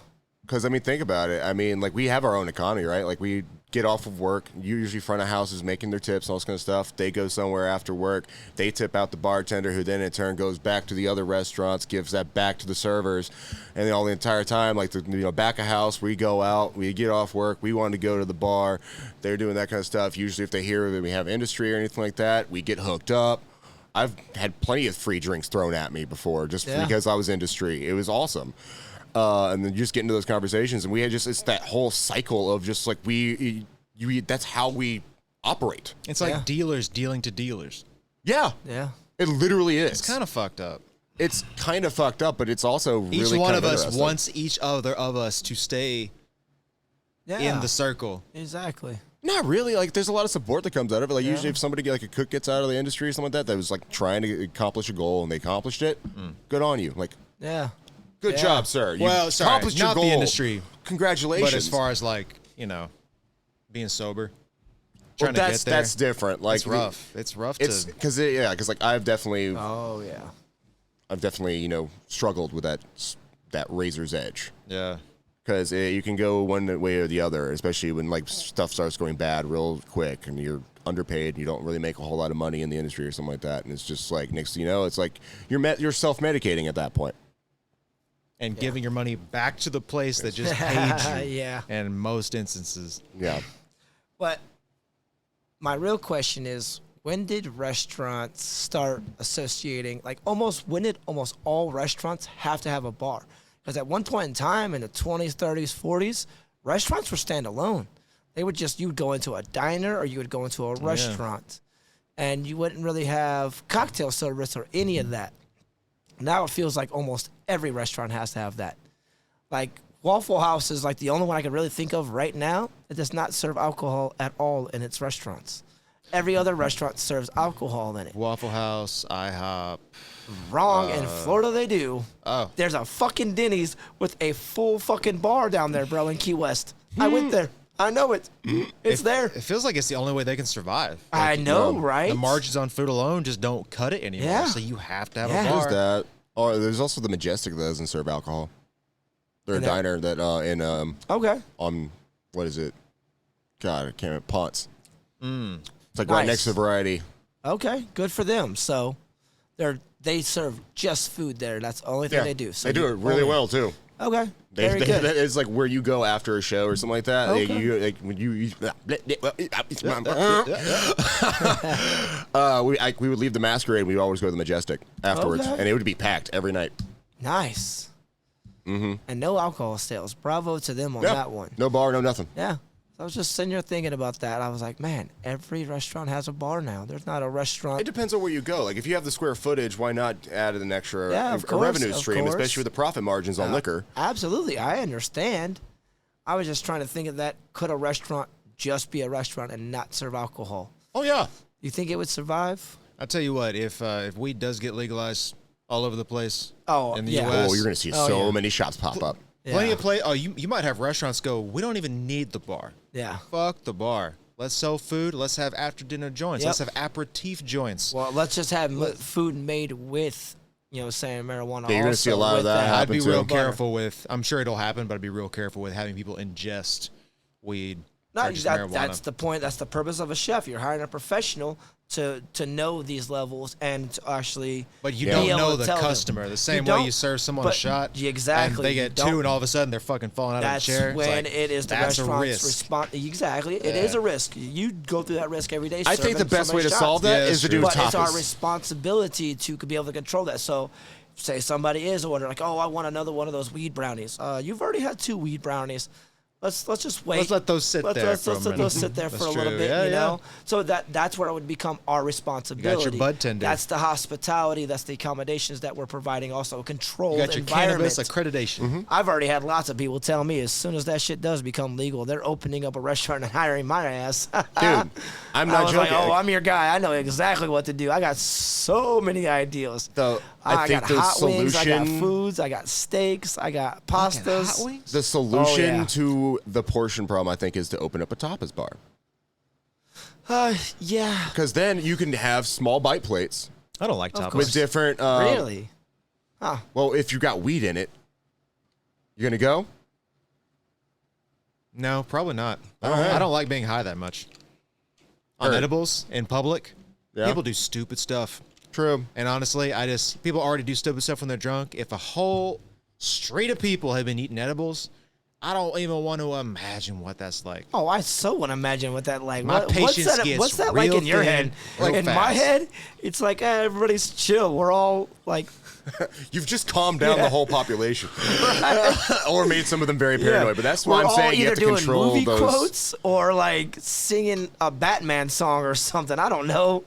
Because, I mean, think about it. I mean, like, we have our own economy, right? Like, we get off of work, usually front of houses making their tips and all this kind of stuff. They go somewhere after work. They tip out the bartender, who then in turn goes back to the other restaurants, gives that back to the servers. And then all the entire time, like, back of house, we go out, we get off work, we want to go to the bar. They're doing that kind of stuff. Usually if they hear that we have industry or anything like that, we get hooked up. I've had plenty of free drinks thrown at me before just because I was industry. It was awesome. And then just get into those conversations, and we had it's that whole cycle of just like that's how we operate. It's like dealers dealing to dealers. Yeah, Yeah. it literally is. It's kind of fucked up. It's kind of fucked up, but it's also really Each one kind of us interesting. wants each other of us to stay Yeah. in the circle. Exactly. Not really. Like, there's a lot of support that comes out of it. Like, usually if somebody a cook gets out of the industry or something like that was like trying to accomplish a goal and they accomplished it, good on you. Like, Yeah. good Yeah. job, sir. You Well, sorry, accomplished your not goal. the industry, Congratulations. but as far as like being sober, well, trying to get there, that's different. Like, it's rough. It's rough It's to. because like I've definitely Oh yeah. struggled with that razor's edge. Yeah. Because you can go one way or the other, especially when like stuff starts going bad real quick and you're underpaid and you don't really make a whole lot of money in the industry or something like that. And it's just like next thing you know, it's like you're self-medicating at that point. And giving your money back to the place that just paid you. Yeah. In most instances. Yeah. But my real question is, when did restaurants start associating, when did almost all restaurants have to have a bar? Because at one point in time in the 20s, 30s, 40s, restaurants were standalone. They would you'd go into a diner or you would go into a restaurant. And you wouldn't really have cocktail service or any of that. Now it feels like almost every restaurant has to have that. Like, Waffle House is like the only one I can really think of right now that does not serve alcohol at all in its restaurants. Every other restaurant serves alcohol in it. Waffle House, IHOP. Wrong. In Florida, they do. Oh. There's a fucking Denny's with a full fucking bar down there, bro, in Key West. I went there. I know it. It's there. It feels like it's the only way they can survive. I know, right? The margins on food alone just don't cut it anymore. Yeah. So you have to have Yeah. a There's bar. that. Or there's also the Majestic that doesn't serve alcohol. They're a And that- diner that Okay. on what is it? God, I can't remember. Ponce. It's like Nice. right next to Variety. Okay. Good for them. So they serve just food there. That's the only thing they do. So they do you it really only- well too. Okay. Very good. It's like where you go after a show or something like that. Okay. When we would leave the Masquerade. We would always go to the Majestic afterwards, Okay. and it would be packed every night. Nice. Mm-hmm. And no alcohol sales. Bravo to them on Yep. that one. No bar, no nothing. Yeah. I was just sitting here thinking about that. I was like, man, every restaurant has a bar now. There's not a restaurant. It depends on where you go. Like if you have the square footage, why not add an extra Yeah, of course, revenue of stream, course. especially with the profit margins on liquor. Absolutely. I understand. I was just trying to think of that. Could a restaurant just be a restaurant and not serve alcohol? Oh yeah. You think it would survive? I'll tell you what, if weed does get legalized all over the place in the yeah. U.S., Oh, you're gonna see Oh, so yeah. many shops pop up. plenty Yeah. of play. Oh, you might have restaurants go, we don't even need the bar. Yeah. Fuck the bar. Let's sell food. Let's have after dinner joints. Yep. Let's have aperitif joints. Well, let's just have food made with, saying marijuana. Yeah, you're gonna see a also lot of with that I'd be happen real too. careful with. I'm sure it'll happen, but I'd be real careful with having people ingest weed. No, or just marijuana. that's the point. That's the purpose of a chef. You're hiring a professional to know these levels and to actually. But you be don't able know to the tell them. customer. The same You way don't, you serve someone a but- shot. Exactly. And they You get don't- two, and all of a sudden they're fucking falling out That's of the chair. It's when like, it is the that's a restaurant's risk. response. Exactly. It is a risk. You go through that risk every day. I think the serving best way somebody to solve shots. that Yeah, is to true. do But it's our tapas. responsibility to be able to control that. So, say somebody is ordering, like, oh, I want another one of those weed brownies. You've already had 2 weed brownies. Let's just wait. Let's let those sit there Let's for a let minute. those sit there That's for a little true. bit, Yeah, you yeah. know. So that's where it would become our responsibility. bud tender. That's the hospitality. That's the accommodations that we're providing. Also, a controlled You got your environment. cannabis accreditation. I've already had lots of people tell me as soon as that shit does become legal, they're opening up a restaurant and hiring my ass. Dude, I'm I not was joking. like, oh, I'm your guy. I know exactly what to do. I got so many ideas. So, I think got the hot wings, I got solution- foods, I got steaks, I got pastas. Hot wings? The solution Oh, yeah. to the portion problem, I think, is to open up a tapas bar. Yeah. Because then you can have small bite plates I don't like Of tapas. course. with different. Really? Huh. Well, if you got weed in it, you're gonna go. No, probably not. All right. I don't like being high that much. On Heard. edibles in public, Yeah. people do stupid stuff. True. And honestly, people already do stupid stuff when they're drunk. If a whole street of people have been eating edibles, I don't even want to imagine what that's like. Oh, I so want to imagine what that like. My patience what's that, gets what's that like real in your thin head? real In my fast. head, it's like everybody's chill. We're all like, You've just calmed down the whole population, or made some of them very yeah. paranoid. But that's why We're I'm all saying you either have to doing control movie those. quotes or like singing a Batman song or something. I don't know,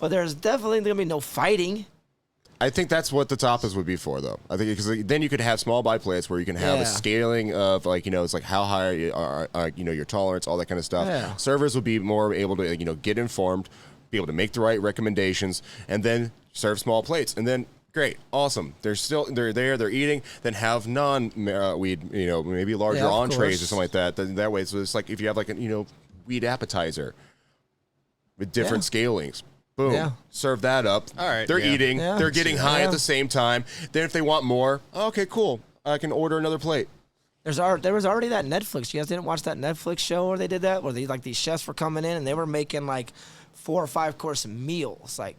but there's definitely gonna be no fighting. I think that's what the tapas would be for, though. I think because then you could have small bite plates where you can have Yeah. a scaling of it's like how high are your tolerance, all that kind of stuff. Yeah. Servers would be more able to get informed, be able to make the right recommendations, and then serve small plates. And then great, awesome. They're there, they're eating. Then have non-weed, maybe larger Yeah, of entrees course. or something like that. Then that way, so it's like if you have like a weed appetizer with different scalings. Boom. Yeah. Serve that up. All right, They're yeah. eating. Yeah. They're getting high Yeah. at the same time. Then if they want more, okay, cool. I can order another plate. There was already that Netflix. You guys didn't watch that Netflix show where they did that, where these chefs were coming in and they were making like 4 or 5 course meals, like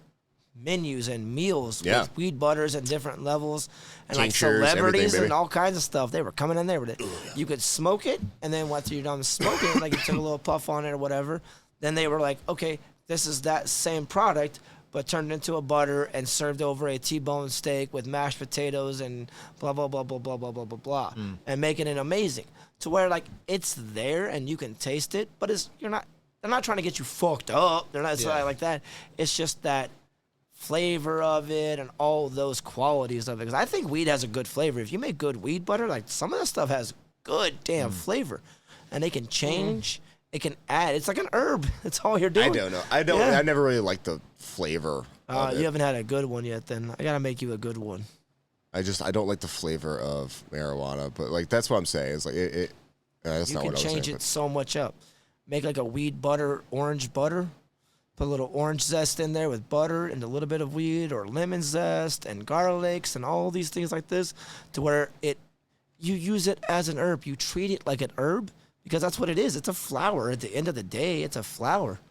menus and meals Yeah. with weed butters and different levels and like Tinctures, celebrities everything, baby. and all kinds of stuff. They were coming in there with it. You could smoke it, and then once you're done smoking it, like you took a little puff on it or whatever, then they were like, okay, this is that same product, but turned into a butter and served over a T-bone steak with mashed potatoes and blah, blah, blah, blah, blah, blah, blah, blah, blah, and making it amazing to where, like, it's there and you can taste it, but they're not trying to get you fucked up. It's not like that. It's just that flavor of it and all those qualities of it. Because I think weed has a good flavor. If you make good weed butter, like, some of the stuff has good damn flavor. And they can change. It can add. It's like an herb. That's all you're doing. I don't know. I don't. Yeah. I never really liked the flavor. Of it. You haven't had a good one yet. Then I gotta make you a good one. I don't like the flavor of marijuana. But like that's what I'm saying. It's like that's You not can what I was change saying. it so much up. Make like a weed butter, orange butter. Put a little orange zest in there with butter and a little bit of weed or lemon zest and garlics and all these things like this, to where you use it as an herb. You treat it like an herb. Because that's what it is. It's a flower. At the end of the day, it's a flower.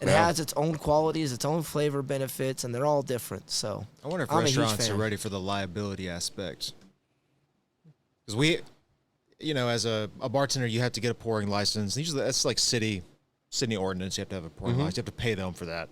It Yeah. has its own qualities, its own flavor benefits, and they're all different. So I wonder if I'm a huge restaurants are fan. ready for the liability aspect. Because as a bartender, you have to get a pouring license. Usually that's like city ordinance. You have to have a pouring license. You have to pay them for that.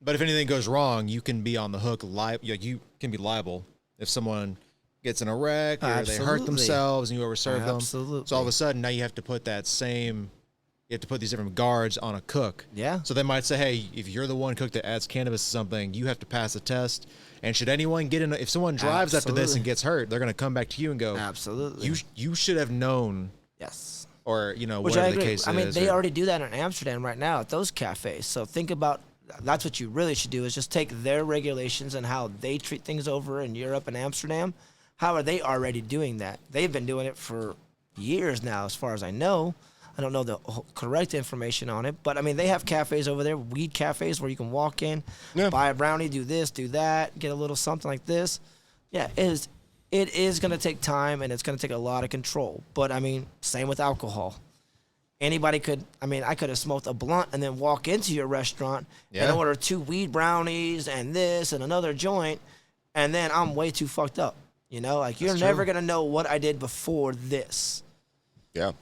But if anything goes wrong, you can be on the hook. You can be liable if someone gets in a wreck or they hurt themselves and you overserve them. Absolutely. So all of a sudden now you have to put these different guards on a cook. Yeah. So they might say, hey, if you're the one cook that adds cannabis to something, you have to pass the test. And should anyone if someone drives after this and gets hurt, they're going to come back to you and go, absolutely. You should have known. Yes. Or, Which whatever I agree. the case is. I mean, they already do that in Amsterdam right now at those cafes. So think about, that's what you really should do, is just take their regulations and how they treat things over in Europe and Amsterdam. How are they already doing that? They've been doing it for years now, as far as I know. I don't know the correct information on it, but I mean, they have cafes over there, weed cafes, where you can walk in, buy a brownie, do this, do that, get a little something like this. Yeah, it is going to take time, and it's going to take a lot of control. But I mean, same with alcohol. I could have smoked a blunt and then walk into your restaurant and order 2 weed brownies and this and another joint, and then I'm way too fucked up. You're never going to know what I did before this. Yeah.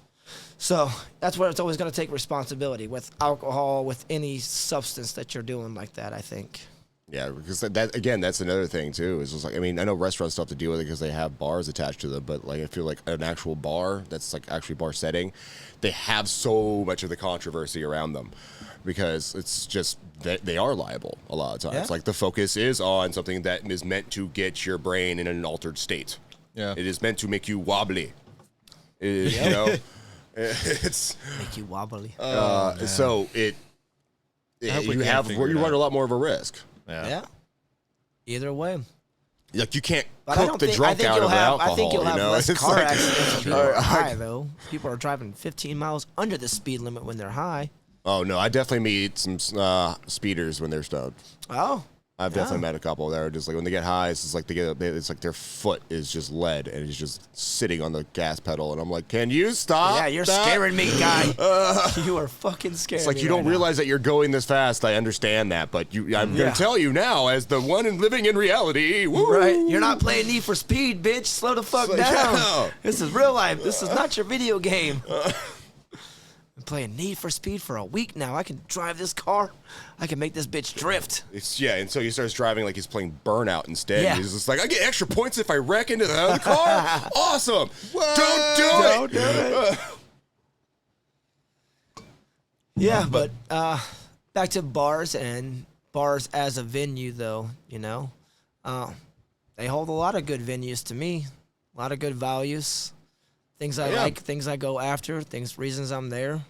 So that's where it's always going to take responsibility with alcohol, with any substance that you're doing like that, I think. Yeah, because that's another thing too. Is just like, I mean, I know restaurants still have to deal with it because they have bars attached to them, but like I feel like an actual bar that's like actually bar setting, they have so much of the controversy around them because it's just they are liable a lot of times. Yeah. Like the focus is on something that is meant to get your brain in an altered state. Yeah, it is meant to make you wobbly. It's make you wobbly. So you run a lot more of a risk. Yeah. Either way. Like you can't But cook the drunk out of alcohol. I think you'll have less It's car like, accidents when people are high, though. People are driving 15 miles under the speed limit when they're high. Oh no, I definitely meet some speeders when they're stoned. Oh. I've definitely met a couple that are just like when they get high, it's just like it's like their foot is just lead and it's just sitting on the gas pedal, and I'm like, can you stop? Yeah, you're scaring me, guy. You are fucking scaring me. It's like you don't realize that you're going this fast. I understand that, but I'm going to tell you now, as the one living in reality. Woo! Right, you're not playing Need for Speed, bitch. Slow the fuck down. Yeah. This is real life. This is not your video game. I'm playing Need for Speed for a week now. I can drive this car. I can make this bitch drift. And so he starts driving like he's playing Burnout instead. Yeah. He's just like, I get extra points if I wreck into the other car? Awesome. What? Don't do it. Yeah, but back to bars and bars as a venue, though, they hold a lot of good venues to me, a lot of good values, things I like, things I go after, reasons I'm there.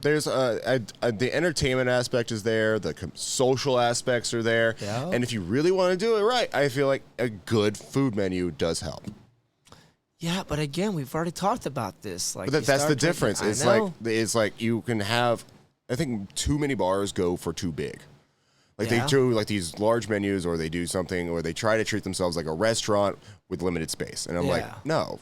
There's the entertainment aspect is there, the social aspects are there, and if you really want to do it right, I feel like a good food menu does help. Yeah, but again, we've already talked about this. Like, but that's the difference. It's like you can have. I think too many bars go for too big. Like they do like these large menus, or they do something, or they try to treat themselves like a restaurant with limited space. And I'm like, no.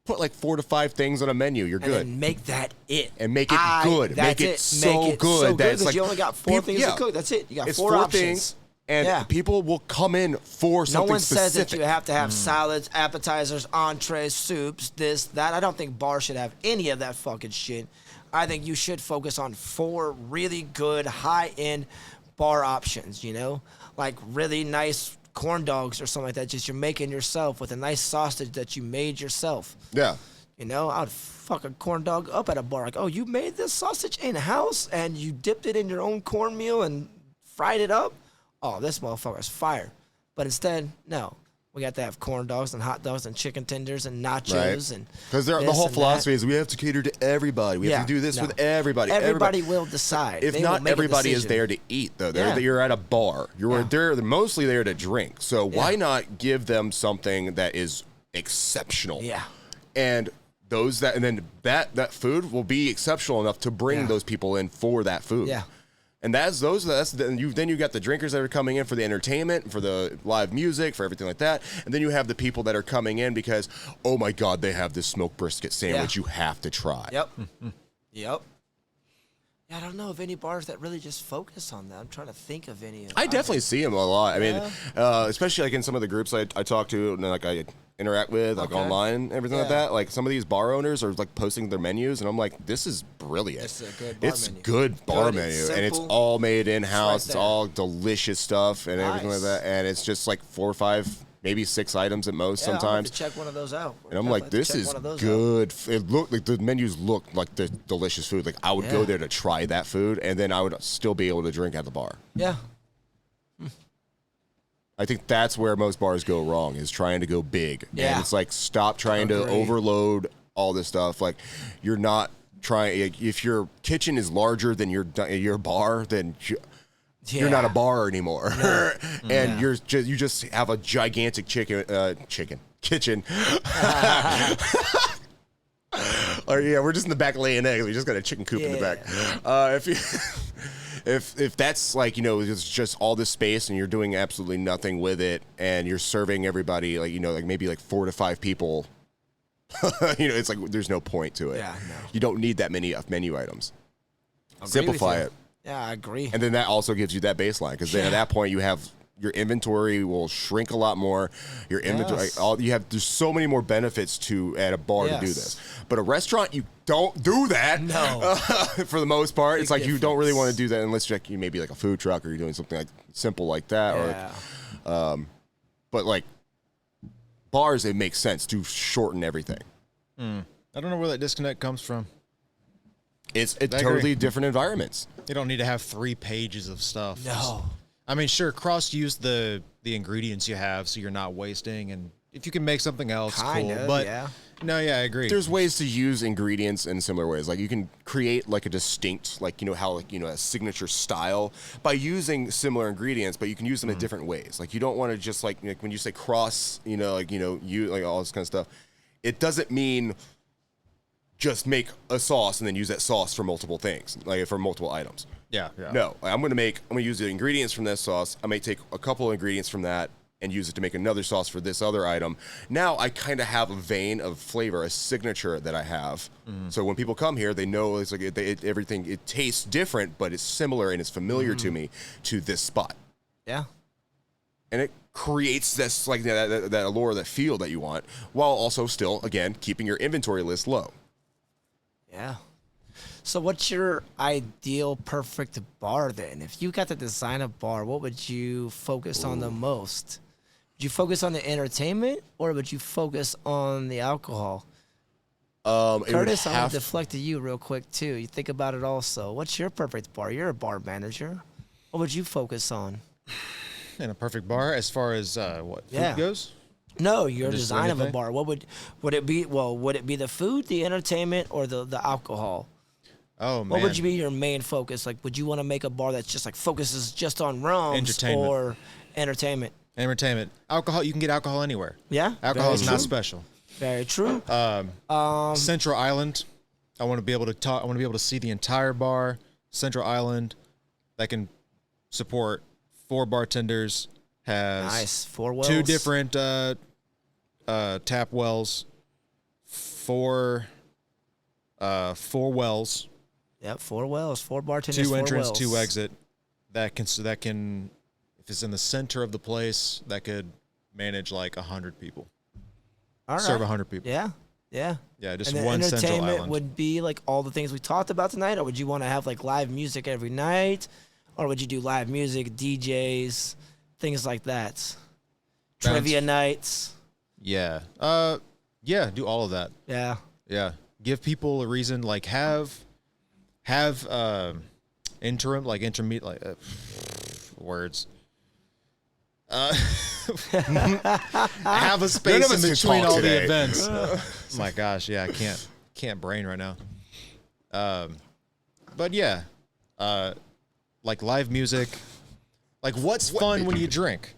Put like 4 to 5 things on a menu. You're good. And make that it. And make it good. Make it so good that it's like you only got 4 things to cook. That's it. You got it's 4 options. Things, and people will come in for something specific. No one says that you have to have salads, appetizers, entrees, soups, this, that. I don't think bars should have any of that fucking shit. I think you should focus on 4 really good, high-end bar options, like really nice corn dogs or something like that, just you're making yourself with a nice sausage that you made yourself. Yeah. I'd fuck a corn dog up at a bar. Like, oh, you made this sausage in-house and you dipped it in your own cornmeal and fried it up? Oh, this motherfucker's fire. But instead, no. We got to have corn dogs and hot dogs and chicken tenders and nachos. And because the whole philosophy is we have to cater to everybody. We have to do this with everybody. Everybody will decide. If not, everybody is there to eat, though. You're at a bar. They're mostly there to drink. So why not give them something that is exceptional? Yeah. And that food will be exceptional enough to bring those people in for that food. Yeah. And then you got the drinkers that are coming in for the entertainment, for the live music, for everything like that. And then you have the people that are coming in because, oh my God, they have this smoked brisket sandwich you have to try. Yep. Yep. I don't know of any bars that really just focus on that. I'm trying to think of any. I definitely see them a lot. I mean, especially like in some of the groups I talk to and like I interact with, like online and everything like that. Like some of these bar owners are like posting their menus, and I'm like, this is brilliant. It's a good bar menu. Good bar Good, menu, it's and it's simple. all made in house. It's It's right all delicious stuff and everything like Nice. that. And it's just like 4 or 5, maybe 6 items at most Yeah, I'll have sometimes. to check one of those out. And I'm I'll like, have to this check is one of those out. good. It looked like the menus look like the delicious food. Like I would go Yeah. there to try that food, and then I would still be able to drink at the bar. Yeah. I think that's where most bars go wrong, is trying to go big. Yeah. And it's like, stop trying to Agree. overload all this stuff. Like, you're not trying. Like, if your kitchen is larger than your bar, then you're not a bar anymore. And you just have a gigantic kitchen. Or yeah, we're just in the back laying eggs. We just got a chicken coop in the back. If you, if that's like, it's just all this space and you're doing absolutely nothing with it, and you're serving everybody like, like maybe like 4 to 5 people, it's like there's no point to it. Yeah, no. You don't need that many menu items. Agree with Simplify you. it. Yeah, I agree. And then that also gives you that baseline, because then at that point you have your inventory will shrink a lot more. Your inventory, Yes. there's so many more benefits to at a bar to do Yes. this. But a restaurant, you don't do that. No. For the most part, Big it's like you don't really difference. want to do that unless you maybe like a food truck, or you're doing something like simple like that. Yeah. But like bars, it makes sense to shorten everything. I don't know where that disconnect comes from. It's agree. totally different environments. You don't need to have 3 pages of stuff. No. I mean, sure, cross-use the ingredients you have so you're not wasting, and if you can make something else, Kind cool. of, But yeah. no, yeah, I agree. There's ways to use ingredients in similar ways. Like you can create like a distinct, like, how like, a signature style by using similar ingredients, but you can use them in different ways. Like you don't want to just like when you say cross, you like all this kind of stuff, it doesn't mean just make a sauce and then use that sauce for multiple things, like for multiple items. yeah. No, I'm gonna use the ingredients from this sauce. I may take a couple of ingredients from that and use it to make another sauce for this other item. Now I kind of have a vein of flavor, a signature that I have. So when people come here, they know it's like everything. It tastes different, but it's similar and it's familiar to me, to this spot, Yeah. and it creates this like that allure, that feel that you want, while also still again keeping your inventory list low. Yeah. So what's your ideal perfect bar then? If you got to design a bar, what would you focus on the most? Would you focus on the entertainment, or would you focus on the alcohol? Curtis, I'm going to deflect to you real quick too. You think about it also. What's your perfect bar? You're a bar manager. What would you focus on? In a perfect bar, as far as what food Yeah. goes. No, your Just design of a anything? bar. What would it be? Well, would it be the food, the entertainment, or the alcohol? Oh man, What would you be your main focus? Like, would you want to make a bar that's just like focuses just on rums Entertainment. or entertainment? Entertainment, alcohol. You can get alcohol anywhere. Yeah, Alcohol is very not true. special. Very true. Central Island. I want to be able to talk. I want to be able to see the entire bar. Central Island, that can support 4 bartenders. Has Nice. 4 wells. 2 different tap wells. 4 wells. Yep, 4 wells. 4 bartenders. 2 4 entrance, wells. 2 exit. That can, if it's in the center of the place, that could manage like 100 people. All right. Serve 100 people. Yeah, yeah. Yeah, just And then one Central entertainment Island. would be like all the things we talked about tonight, or would you want to have like live music every night, or would you do live music, DJs, things like that? Trivia nights. Yeah. Yeah, do all of that. Yeah. Yeah. Give people a reason, like have interim, like intermediate, like words. Have a space of us in can between talk all today. the events. My gosh, yeah, I can't brain right now. But yeah, like live music. Like what's fun when you drink?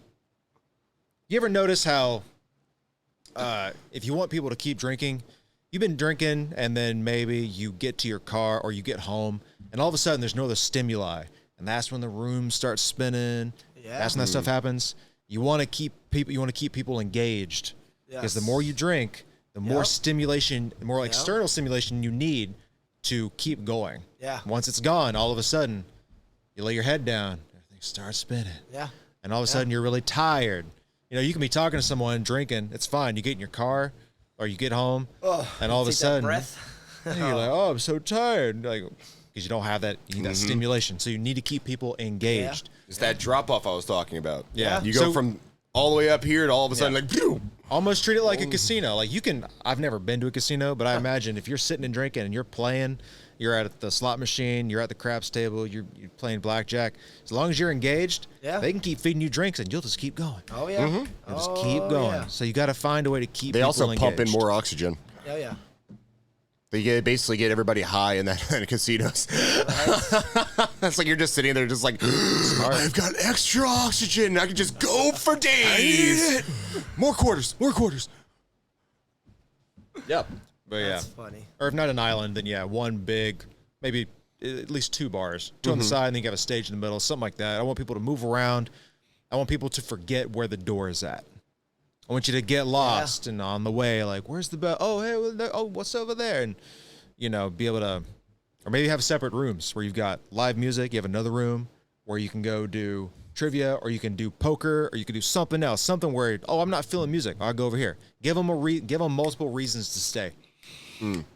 You ever notice how if you want people to keep drinking, you've been drinking and then maybe you get to your car or you get home and all of a sudden there's no other stimuli, and that's when the room starts spinning. Yeah. That's when that stuff happens. You want to keep people engaged, because the Yes. more you drink, the more Yep. stimulation, the more external stimulation you need to keep going. Yeah. Once it's gone, all of a sudden, you lay your head down, everything starts spinning. Yeah. And all of a sudden, you're really tired. You know, you can be talking to someone, drinking, it's fine. You get in your car, or you get home, and all of a Take that sudden, breath. you're like, oh, I'm so tired. Like, because you don't have that, you need that stimulation. So you need to keep people engaged. It's that drop off I was talking about. Yeah. You go So- from all the way up here to all of a sudden, like, phew. Almost treat it like a casino. Like, you can, I've never been to a casino, but I imagine if you're sitting and drinking and you're playing, you're at the slot machine, you're at the craps table, you're playing blackjack. As long as you're engaged, they can keep feeding you drinks and you'll just keep going. Oh, yeah. You'll just keep going. Yeah. So you got to find a way to keep They people also pump in engaged. more oxygen. Oh, yeah. They basically get everybody high in that in casinos. That's like you're just sitting there, just like, I've got extra oxygen. I can just go for days. More quarters. Yep. But yeah. That's funny. Or if not an island, then yeah, one big, maybe at least 2 bars. 2 on the side, and then you have a stage in the middle, something like that. I want people to move around. I want people to forget where the door is at. I want you to get lost and on the way, like, where's the bell? Oh, hey, what's over there? And, you know, be able to, or maybe have separate rooms where you've got live music. You have another room where you can go do trivia, or you can do poker, or you can do something else, something where, oh, I'm not feeling music. I'll go over here. Give them multiple reasons to stay.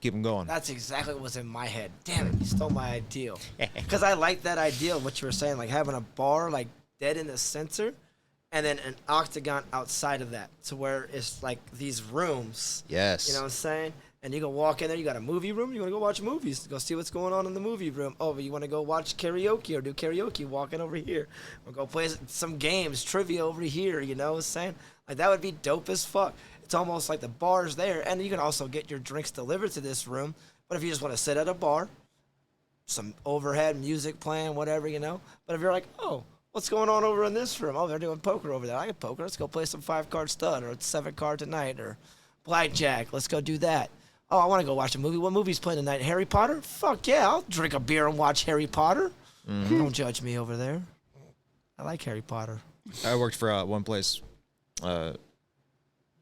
Keep them going. That's exactly what was in my head. Damn it, you stole my ideal. Because I like that idea of what you were saying, like having a bar like dead in the center, and then an octagon outside of that, to where it's like these rooms. Yes. You know what I'm saying? And you can walk in there. You got a movie room. You want to go watch movies. Go see what's going on in the movie room. Oh, but you want to go watch karaoke or do karaoke? Walking over here. Or go play some games, trivia over here. You know what I'm saying? Like, that would be dope as fuck. It's almost like the bar's there, and you can also get your drinks delivered to this room. But if you just want to sit at a bar, some overhead music playing, whatever, you know. But if you're like, oh, what's going on over in this room? Oh, they're doing poker over there. I get poker. Let's go play some 5-card stud or 7-card tonight or blackjack. Let's go do that. Oh, I want to go watch a movie. What movie's playing tonight? Harry Potter? Fuck yeah, I'll drink a beer and watch Harry Potter. Don't judge me over there. I like Harry Potter. I worked for one place.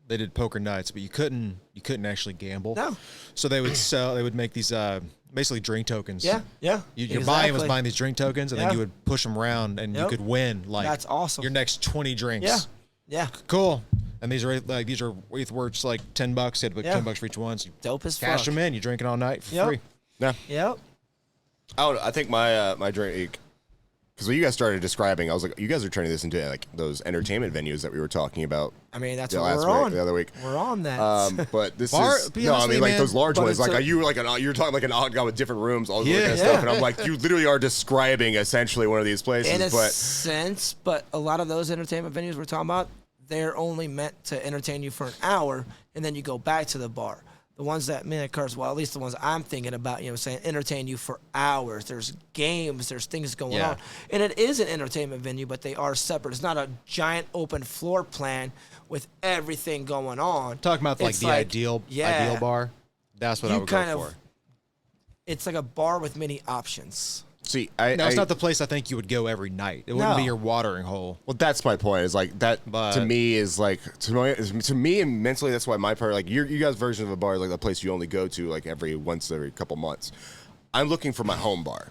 They did poker nights, but you couldn't actually gamble. No. So they would make these basically drink tokens. Yeah. Your buy-in was buying these drink tokens, and then you would push them around, and you could win like That's awesome. your next 20 drinks. Yeah. Cool. And these are worth like $10. You had to put $10 for each one. So you Dope as cash fuck. them in. You drink it all night for free. Yeah. Yep. I think my drink, because when you guys started describing, I was like, you guys are turning this into like those entertainment venues that we were talking about. I mean, that's the what last we're week, on. the other week. We're on that. But this Bar- is be no, honest I with mean me, like man, those large but ones. it's Like you were like you were talking like an octagon with different rooms, all this kind of Yeah. stuff, and I'm like, you literally are describing essentially one of these places. In a But sense, but a lot of those entertainment venues we're talking about, they're only meant to entertain you for an hour, and then you go back to the bar. The ones that, well, at least the ones I'm thinking about, you know, saying entertain you for hours. There's games, there's things going on. And it is an entertainment venue, but they are separate. It's not a giant open floor plan with everything going on. Talking about like It's the ideal bar. That's what I would go for. It's like a bar with many options. see, No, it's not the place I think you would go every night. It wouldn't be No. your watering hole. Well, that's my point. Is like that But- to me is like to me and mentally that's why my part like you guys' version of a bar is like the place you only go to like every couple months. I'm looking for my home bar.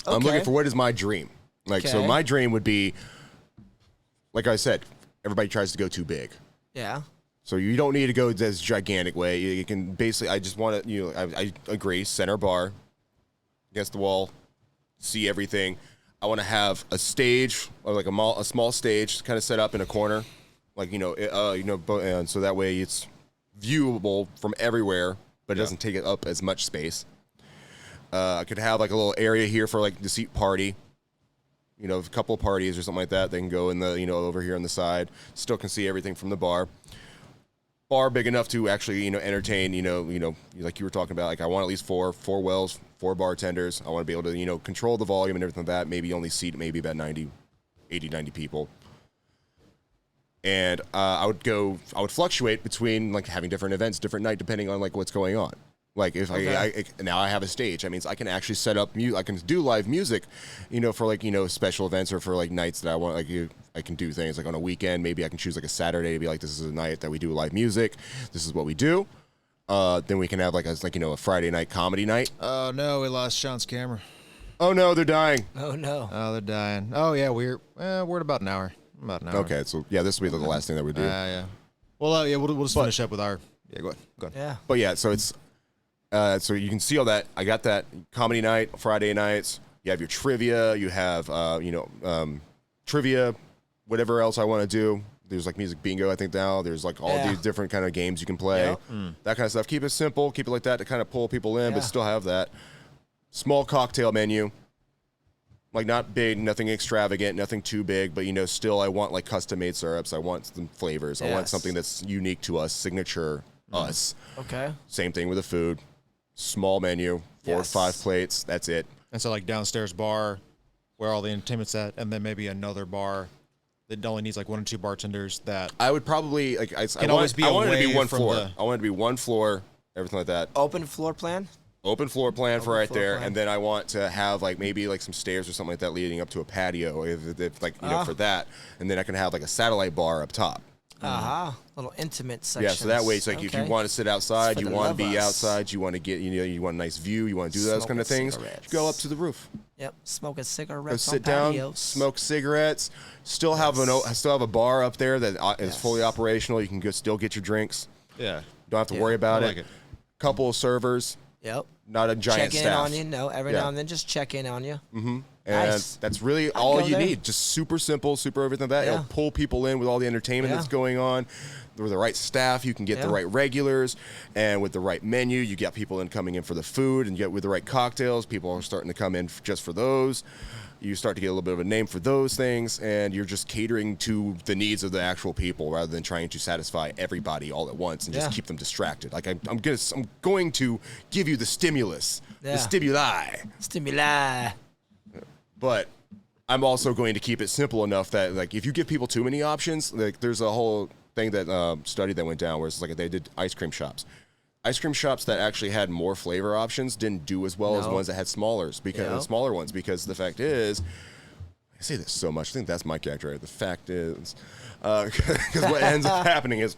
I'm looking for what is my dream. Like so, Okay. my dream would be, like I said, everybody tries to go too big. Yeah. So you don't need to go this gigantic way. You can basically. I just want to. I agree. Center bar, against the wall, see everything. I want to have a stage or like a small stage kind of set up in a corner, like and so that way it's viewable from everywhere, but it doesn't take it up as much space. I could have like a little area here for like the seat party. You know, a couple of parties or something like that. They can go in the over here on the side. Still can see everything from the bar. Bar big enough to actually entertain. Like you were talking about. Like I want at least four wells, 4 bartenders. I want to be able to control the volume and everything like that. Maybe only seat maybe about 90 people. And I would fluctuate between like having different events, different night, depending on like what's going on. Like if now I have a stage, that means I can actually set up I can do live music, for like special events or for like nights that I want. Like I can do things like on a weekend. Maybe I can choose like a Saturday to be like, this is a night that we do live music. This is what we do. then we can have a Friday night comedy night. Oh no, we lost Sean's camera. Oh no, they're dying. Oh no. Oh, they're dying. Oh yeah, we're at about an hour. About an hour. Okay, so yeah, this will be the last thing that we do. Yeah. Well, yeah, we'll just finish up with our. Yeah, go ahead. Go ahead. Yeah. But yeah, so it's so you can see all that. I got that comedy night, Friday nights. You have your trivia. You have trivia, whatever else I want to do. There's like music bingo, I think now. There's like all these different kind of games you can play. Yep. That kind of stuff. Keep it simple. Keep it like that to kind of pull people in, Yeah. but still have that small cocktail menu. Like not big, nothing extravagant, nothing too big, but still I want like custom made syrups. I want some flavors. I want Yes. something that's unique to us, signature us. Okay. Same thing with the food. Small menu, 4 or Yes. 5 plates. That's it. And so like downstairs bar, where all the entertainment's at, and then maybe another bar that only needs like 1 or 2 bartenders. That I would probably like. I always be I want it to be away one from floor. the- I want it to be one floor. Everything like that. Open floor plan. Open floor plan for Open right floor there, plan. and then I want to have like maybe like some stairs or something like that leading up to a patio, if like for that, and then I can have like a satellite bar up top. Little intimate section. Yeah, so that way it's like if you want to sit outside, for you the want to love be us. outside, you want to get you want a nice view, you want to do those kind of Smoking things, you cigarettes. go up to the roof. Yep. Smoking Go cigarettes sit on down, patios. smoke cigarettes. Still have a bar up there that is fully operational. You can still get your drinks. yeah. Don't have to Yeah, worry about I like it. it. Couple of servers, Yep. not a giant Check in staff. on you. No, every Yeah. now and then just check in on you. And Nice. that's really all go you there. need. Just super simple, super everything like that. Yeah. It'll pull people in with all the entertainment Yeah. that's going on. With the right staff, you can get the Yeah. right regulars, and with the right menu, you get people coming in for the food, and with the right cocktails, people are starting to come in just for those. You start to get a little bit of a name for those things, and you're just catering to the needs of the actual people rather than trying to satisfy everybody all at once and just Yeah. keep them distracted. Like I'm going to give you the stimulus, the Yeah. stimuli. Stimuli. But I'm also going to keep it simple enough that like if you give people too many options, like there's a whole thing that study that went down where it's like they did ice cream shops. Ice cream shops that actually had more flavor options didn't do as well as No. ones that had smaller Yep. smaller ones because the fact is, I say this so much. I think that's my character. Right? The fact is, because what ends up happening is,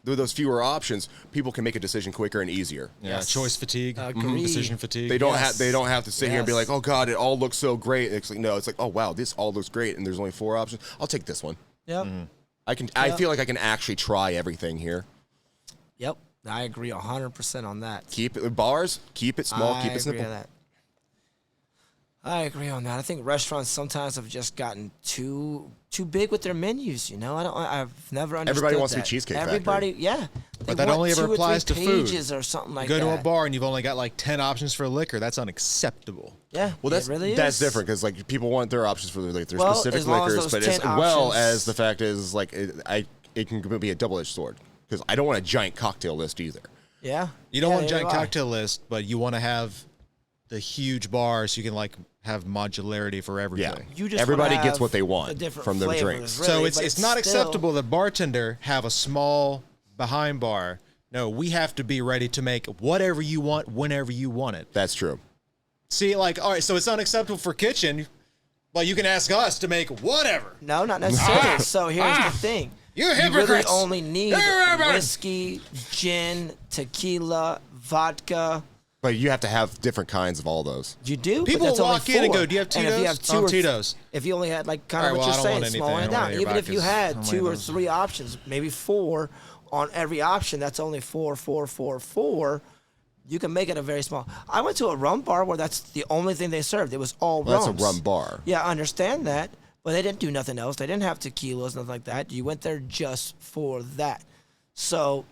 with those fewer options, people can make a decision quicker and easier. Yeah. Yes. Choice fatigue. Agreed. Decision fatigue. They don't Yes. have to sit here and be Yes. like, oh God, it all looks so great. It's like no, it's like, oh wow, this all looks great, and there's only 4 options. I'll take this one. Yep. I feel like I can actually try everything here. Yep. I agree 100% on that. Keep it bars, keep it small, I keep it agree simple. on that. I agree on that. I think restaurants sometimes have just gotten too big with their menus. I've never understood. Everybody wants to be that. Cheesecake Factory. Everybody, yeah. They that want only ever 2 or 3 applies to food. pages or something like Go that. to a bar and you've only got like 10 options for liquor. That's unacceptable. Yeah. Well, it really that's is. different because like people want their options for their Well, specific as long as liquors, those but as 10 well options- as the fact is like it can be a double-edged sword because I don't want a giant cocktail list either. Yeah. You don't Yeah, want a neither giant do I. cocktail list, but you want to have the huge bar so you can like have modularity for everything. Yeah, You just everybody wanna gets have what they the want different from their flavors, drinks. really, So it's but not still- acceptable that bartender have a small behind bar. No, we have to be ready to make whatever you want whenever you want it. That's true. See, like, all right, so it's unacceptable for kitchen, but you can ask us to make whatever. No, not necessarily. So here's the thing. You really hypocrites! only need You're hypocrites! whiskey, gin, tequila, vodka. But you have to have different kinds of all those. You do. People but that's only walk in and 4. go, "Do you have And if you Tito's?" have 2 Oh, or Tito's. If you only had like kind All of right, what well, I you're don't want saying, anything. small I it don't down. want any Even if you vodkas. had How 2 many or of those? 3 options, maybe 4 on every option, that's only 4, 4, 4, 4. You can make it a very small. I went to a rum bar where that's the only thing they served. It was all Well, that's rums. a rum bar. Yeah, I understand that, but they didn't do nothing else. They didn't have tequilas, nothing like that. You went there just for that. So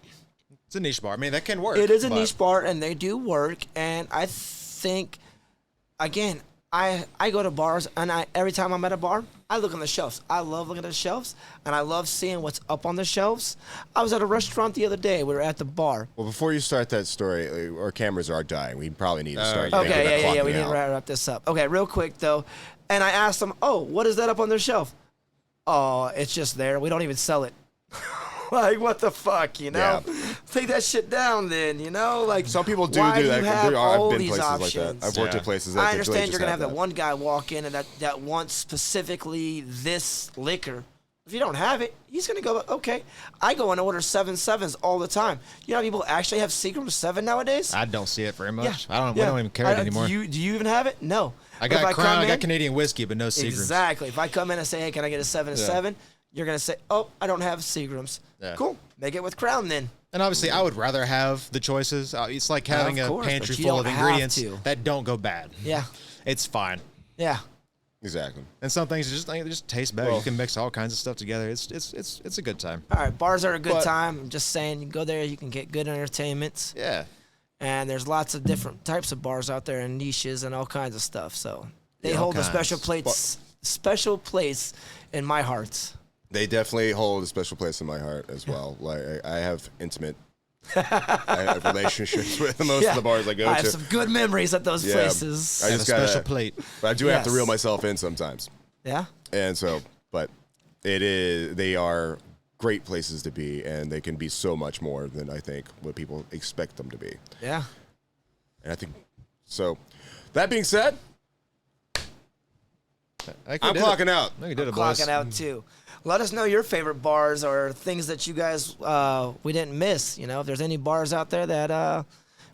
It's a niche bar. I mean, that can work. it is a but- niche bar, and they do work. And I think, again, I go to bars, and every time I'm at a bar, I look on the shelves. I love looking at the shelves, and I love seeing what's up on the shelves. I was at a restaurant the other day. We were at the bar. Well, before you start that story, our cameras are dying. We probably need to start. yeah. making that Okay, yeah. clocking We need to out. wrap this up. Okay, real quick though, and I asked them, "Oh, what is that up on their shelf?" "Oh, it's just there. We don't even sell it." Like, what the fuck, you know? Yeah. Take that shit down, then, you know? Like, Some people do why do that. You have I've all been these places options? like that. I've worked Yeah. at places that I they understand just you're gonna have that that. one guy walk in and that wants specifically this liquor. If you don't have it, he's going to go, okay. I go and order 7.7s all the time. You know how people actually have Seagram 7 nowadays? I don't see it very much. Yeah. We don't even carry it anymore. Do you even have it? No. I But if got Crown, I got in- Canadian whiskey, but no Seagrams. Exactly. If I come in and say, hey, can I get a 7.7? You're going to say, oh, I don't have Seagrams. Yeah. Cool. Make it with Crown then. And obviously, I would rather have the choices. It's like having Of a course, pantry but you full of don't have ingredients to. that don't go bad. Yeah. It's fine. Yeah. Exactly. And some things just taste better. Well- You can mix all kinds of stuff together. It's a good time. All right. Bars are a good But- time. I'm just saying, you go there, you can get good entertainment. Yeah. And there's lots of different types of bars out there and niches and all kinds of stuff. So they all hold a kinds. special place in my heart. They definitely hold a special place in my heart as well. Like I have intimate I have relationships with most of the bars I go I have to. some good memories at those Yeah. places. I Have a just gotta- special plate. But I do have to Yes. reel myself in sometimes. Yeah. And so, but they are great places to be, and they can be so much more than I think what people expect them to be. Yeah. And I think, so that being said, I'm clocking out. I think you did it, boys. Clocking out too. Let us know your favorite bars or things that you guys we didn't miss. You know, if there's any bars out there that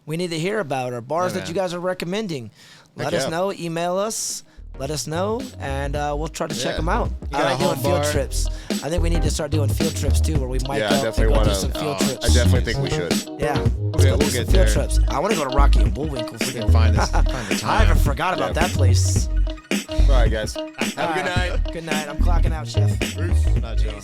we need to hear about or bars Yeah, that you man. guys are recommending, let us yeah. know. Email us. Let us know, and we'll try to check Yeah. them out. got I a like doing home field bar? trips. I think we need to start doing field trips too, where we might Yeah, I go, definitely and go do wanna- some field oh, trips. I definitely think we should. Yeah, let's we'll go do get some field there. trips. I want to go to Rocky and Bullwinkle. We can find the time. I even forgot about that place. All right, guys. Have a good night. Good night. I'm clocking out, Chef. Not Joe.